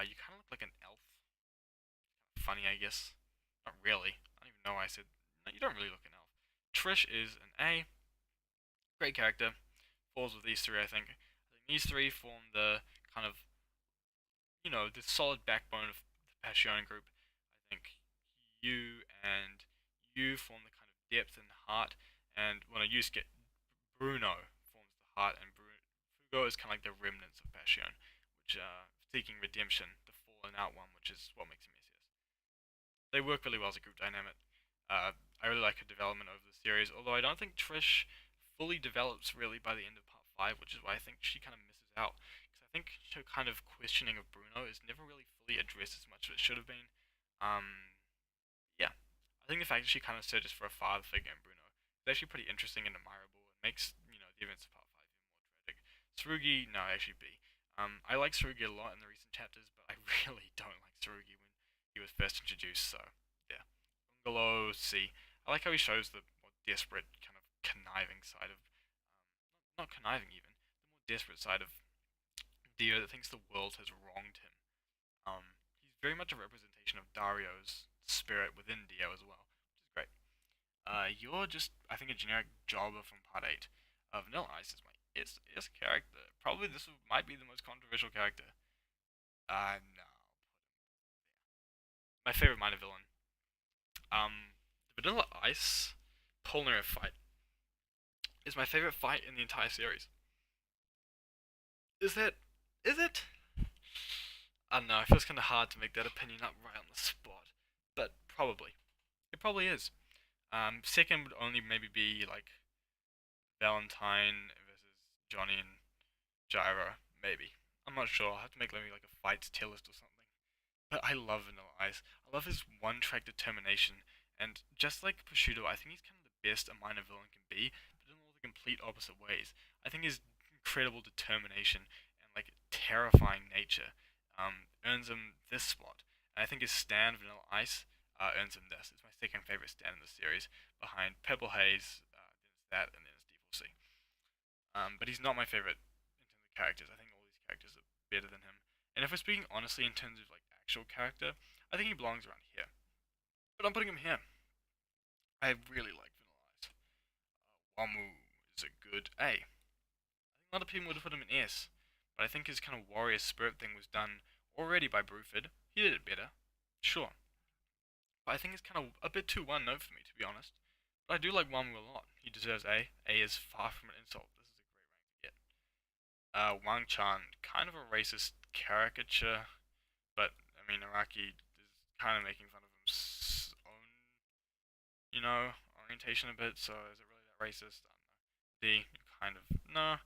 Speaker 1: You kind of look like an elf. Funny, I guess. Not really. I don't even know why I said. No, you don't really look an elf. Trish is an A. Great character. Falls with these three, I think. I think these three form the kind of, the solid backbone of the Passion group. I think you and you form the kind of depth and heart, and when I use get Bruno forms the heart, and Fugo is kind of like the remnants of Passion, which seeking redemption, the fallen out one, which is what makes him SS. They work really well as a group dynamic. I really like her development over the series, although I don't think Trish fully develops really by the end of part 5, which is why I think she kind of misses out. Because I think her kind of questioning of Bruno is never really fully addressed as much as it should have been. Yeah. I think the fact that she kind of searches for a father figure in Bruno is actually pretty interesting and admirable. It makes, the events of part 5 even more tragic. Tsurugi, no, actually B. I like Tsurugi a lot in the recent chapters, but I really don't like Tsurugi when he was first introduced, so yeah. Angelo C. I like how he shows the more desperate, kind of conniving side of, not conniving even, the more desperate side of Dio that thinks the world has wronged him. He's very much a representation of Dario's spirit within Dio as well, which is great. You're just, I think, a generic jobber from Part 8. Vanilla Ice is my S character. Probably might be the most controversial character. No. My favorite minor villain. The Vanilla Ice Polnareff fight is my favorite fight in the entire series. Is that? Is it? I don't know. It feels kind of hard to make that opinion up right on the spot, but probably. It probably is. Second would only maybe be like Valentine versus Johnny and Gyro, maybe. I'm not sure. I'll have to make maybe like a fights tier list or something. But I love Vanilla Ice. I love his one-track determination, and just like Prosciutto, I think he's kind of the best a minor villain can be, but in all the complete opposite ways. I think his incredible determination and like terrifying nature earns him this spot, and I think his stand Vanilla Ice earns him this. It's my second favorite stand in the series, behind Pebble Haze, then it's that, and then it's D4C. But he's not my favorite in terms of characters. I think all these characters are better than him. And if we're speaking honestly in terms of like actual character, I think he belongs around here. But I'm putting him here. I really like Vanilla Ice. Wamu is a good A. I think a lot of people would have put him in S, but I think his kind of warrior spirit thing was done already by Bruford. He did it better, sure. But I think it's kind of a bit too one note for me, to be honest. But I do like Wamu a lot. He deserves A. A is far from an insult. This is a great rank to get. Wang Chan, kind of a racist caricature, but I mean, Araki is kind of making fun of his own, orientation a bit. So is it really that racist? I don't know. D, kind of no.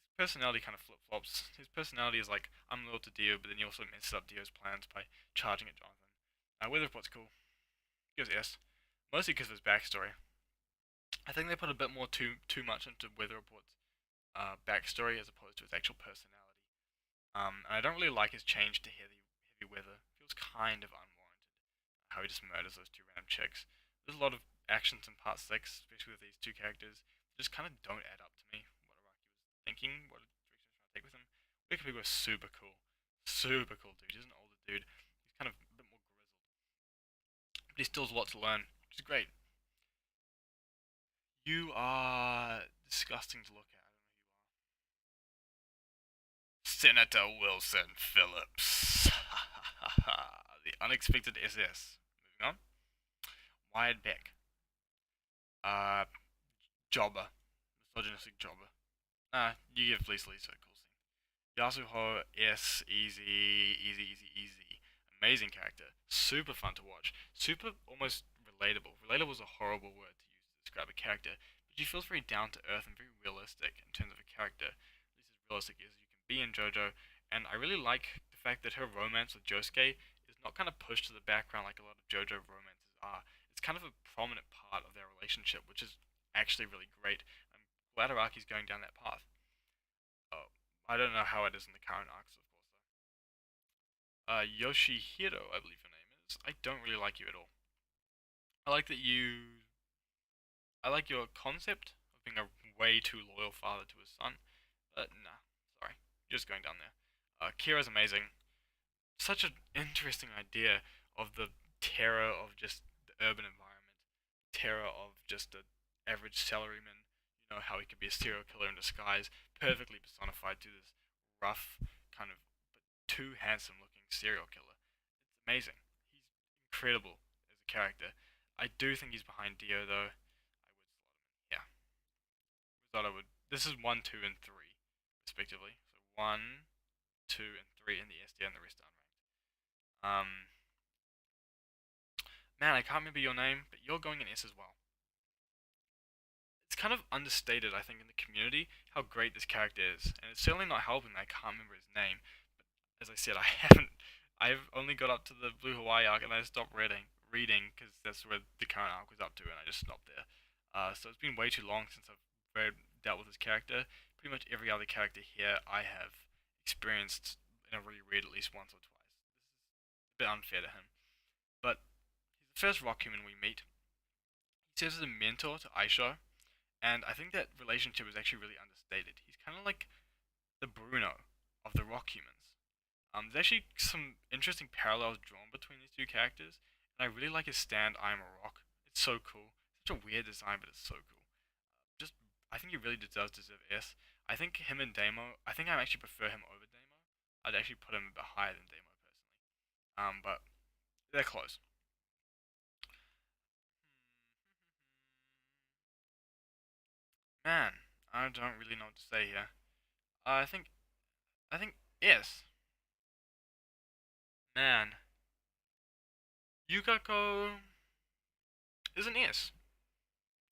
Speaker 1: His personality kind of flip flops. His personality is like I'm loyal to Dio, but then he also messes up Dio's plans by charging at Jonathan. Witherport's cool. He goes S, mostly because of his backstory. I think they put a bit more too much into Witherport's backstory as opposed to his actual personality. And I don't really like his change to heavy weather. It feels kind of unwarranted. How he just murders those two random chicks. There's a lot of actions in part 6, especially with these two characters, that just kind of don't add up to me. What Araki was thinking, what direction he was trying to take with him. Wikipedia was super cool. Super cool dude. He's an older dude. He's kind of a bit more grizzled. But he still has a lot to learn, which is great. You are disgusting to look at. I don't know who you are. Senator Wilson Phillips. The unexpected SS. Moving on. Wired Beck. Uh, Jobber. Misogynistic jobber. You give Lisa a cool scene. Yasuho S. Easy. Amazing character. Super fun to watch. Super almost relatable. Relatable is a horrible word to use to describe a character, but she feels very down to earth and very realistic in terms of a character. At least as realistic as you can be in JoJo, and I really like the fact that her romance with Josuke is not kind of pushed to the background like a lot of JoJo romances are. It's kind of a prominent part of their relationship, which is actually really great. I'm glad Araki's going down that path. Oh, I don't know how it is in the current arcs, of course, though. Yoshihiro, I believe your name is. I don't really like you at all. I like that you. I like your concept of being a way too loyal father to his son, but nah, sorry. You're just going down there. Kira's amazing. Such an interesting idea of the terror of just the urban environment, terror of just the average salaryman. You know how he could be a serial killer in disguise, perfectly personified to this rough, kind of but too handsome-looking serial killer. It's amazing. He's incredible as a character. I do think he's behind Dio though. Yeah, result I would. This is one, two, and three, respectively. So one, two, and three in the SD and the rest unranked. Man, I can't remember your name, but you're going in S as well. It's kind of understated, I think, in the community how great this character is, and it's certainly not helping that I can't remember his name. But as I said, I haven't. I've only got up to the Blue Hawaii arc, and I stopped reading because that's where the current arc was up to, and I just stopped there. So it's been way too long since I've dealt with this character. Pretty much every other character here I have experienced in a reread at least once or twice. This is a bit unfair to him, but he's the first rock human we meet. He serves as a mentor to Aisha, and I think that relationship is actually really understated. He's kind of like the Bruno of the rock humans. There's actually some interesting parallels drawn between these two characters, and I really like his stand, I am a rock. It's so cool. Such a weird design, but it's so cool. Just, I think he really does deserve S. I think him and Damo, I think I actually prefer him over Damo. I'd actually put him a bit higher than Damo personally. But they're close. Man, I don't really know what to say here. I think yes. Man, Yukako is an S.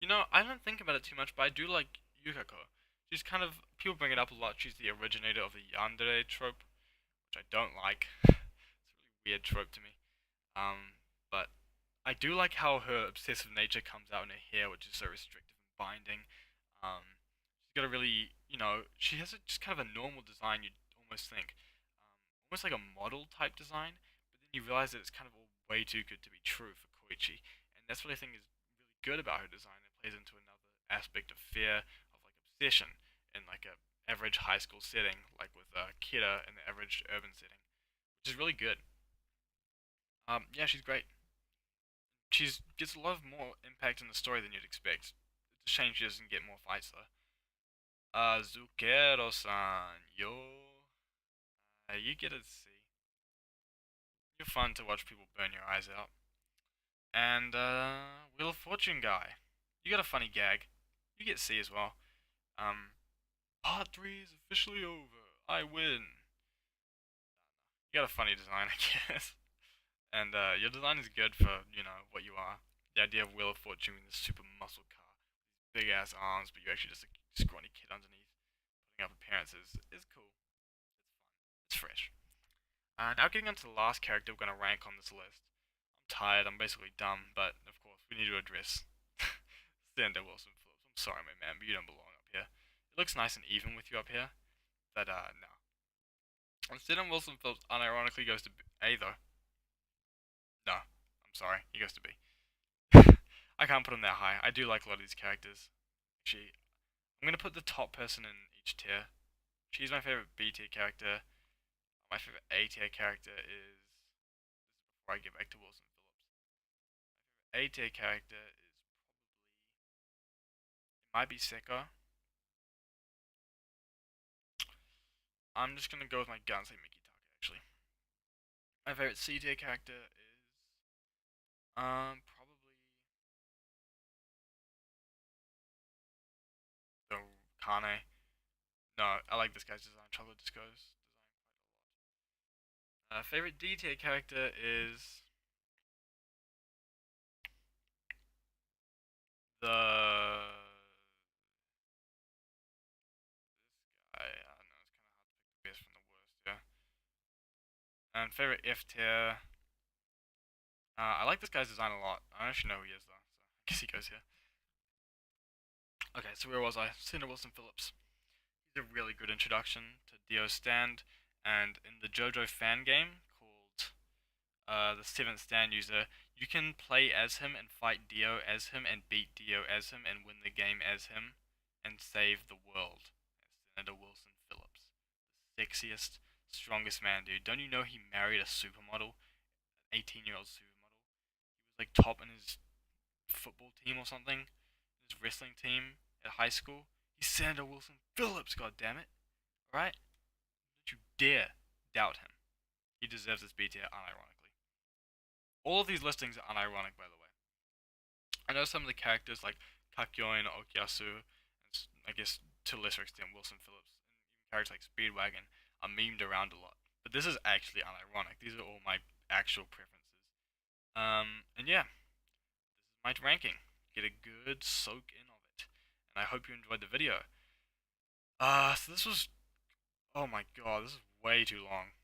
Speaker 1: You know, I don't think about it too much, but I do like Yukako. She's kind of people bring it up a lot. She's the originator of the yandere trope, which I don't like. It's a really weird trope to me. But I do like how her obsessive nature comes out in her hair, which is so restrictive and binding. She's got a really, she has just kind of a normal design. You'd almost think, almost like a model type design, but then you realize that it's kind of all way too good to be true for Koichi, and that's what I think is really good about her design. It plays into another aspect of fear, of like obsession, in like a average high school setting, like with Kira in the average urban setting, which is really good. Yeah, she's great. She's gets a lot of more impact in the story than you'd expect. It's a shame she doesn't get more fights though. Zucchero-san, yo. You get to see. You're fun to watch people burn your eyes out. And, Wheel of Fortune guy. You got a funny gag. You get C as well. Um, Part 3 is officially over. I win. You got a funny design, I guess. And, your design is good for, what you are. The idea of Wheel of Fortune with this super muscle car. Big ass arms, but you're actually just a scrawny kid underneath. Putting up appearances is cool. It's fun. It's fresh. Now getting on to the last character we're going to rank on this list. I'm tired, I'm basically dumb, but of course we need to address Cinder Wilson Phillips. I'm sorry, my man, but you don't belong up here. It looks nice and even with you up here, but no. And Cinder Wilson Phillips unironically goes to A though. No, I'm sorry, he goes to B. I can't put him that high. I do like a lot of these characters. Actually, I'm gonna put the top person in each tier. She's my favorite B tier character. My favorite A tier character is. Before I get back to Wilson Phillips. A tier character is it might be Seka. I'm just gonna go with my gut and say Mickey Taka actually. My favorite C tier character is probably the Kane. No, I like this guy's design. Chocolate Disco's design quite a lot. Favorite D tier character is the this guy. I don't know. It's kind of hard to pick the best from the worst. Yeah. And favorite F tier. I like this guy's design a lot. I don't actually know who he is though, so I guess he goes here. Okay, so where was I? Cinder Wilson Phillips. He's a really good introduction to Dio's stand, and in the JoJo fan game called the Seventh Stand User, you can play as him and fight Dio as him and beat Dio as him and win the game as him and save the world as Senator Wilson Phillips, the sexiest, strongest man, dude. Don't you know he married a supermodel, an 18-year-old supermodel? He was like top in his football team or something, his wrestling team at high school. He's Senator Wilson Phillips, god damn it. Alright? Don't you dare doubt him. He deserves this B tier unironically. All of these listings are unironic, by the way. I know some of the characters like Kakyoin, Okyasu, and I guess to a lesser extent Wilson Phillips, and even characters like Speedwagon are memed around a lot. But this is actually unironic. These are all my actual preferences. And yeah, this is my ranking. Get a good soak in of it. And I hope you enjoyed the video. So this was, oh my god, this is way too long.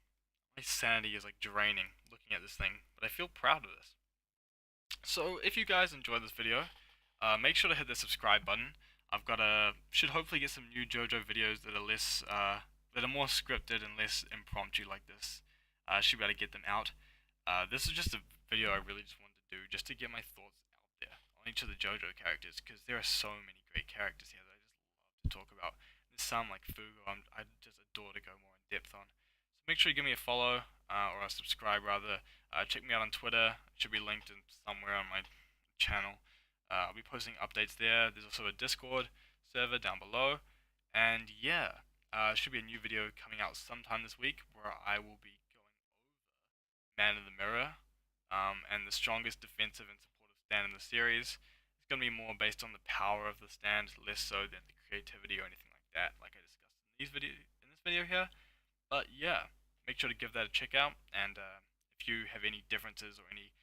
Speaker 1: My sanity is like draining looking at this thing, but I feel proud of this. So if you guys enjoyed this video, make sure to hit the subscribe button. Should hopefully get some new JoJo videos that are that are more scripted and less impromptu like this. Should be able to get them out. This is just a video I really just wanted to do, just to get my thoughts out there on each of the JoJo characters, because there are so many great characters here that I just love to talk about. There's some like Fugo, I just adore to go more in depth on. So make sure you give me a follow, or a subscribe rather. Check me out on Twitter. It should be linked in somewhere on my channel. I'll be posting updates there. There's also a Discord server down below. And yeah, should be a new video coming out sometime this week where I will be going over Man in the Mirror, and the strongest defensive and supportive stand in the series. It's going to be more based on the power of the stand, less so than the creativity or anything like that, like I discussed in this video here. But yeah, make sure to give that a check out, and if you have any differences or any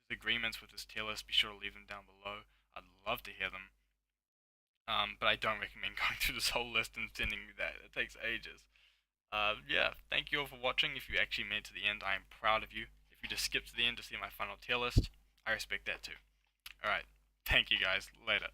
Speaker 1: disagreements with this tier list, be sure to leave them down below. I'd love to hear them. But I don't recommend going through this whole list and sending me that. It takes ages. Yeah, thank you all for watching. If you actually made it to the end, I am proud of you. If you just skipped to the end to see my final tier list, I respect that too. Alright, thank you guys. Later.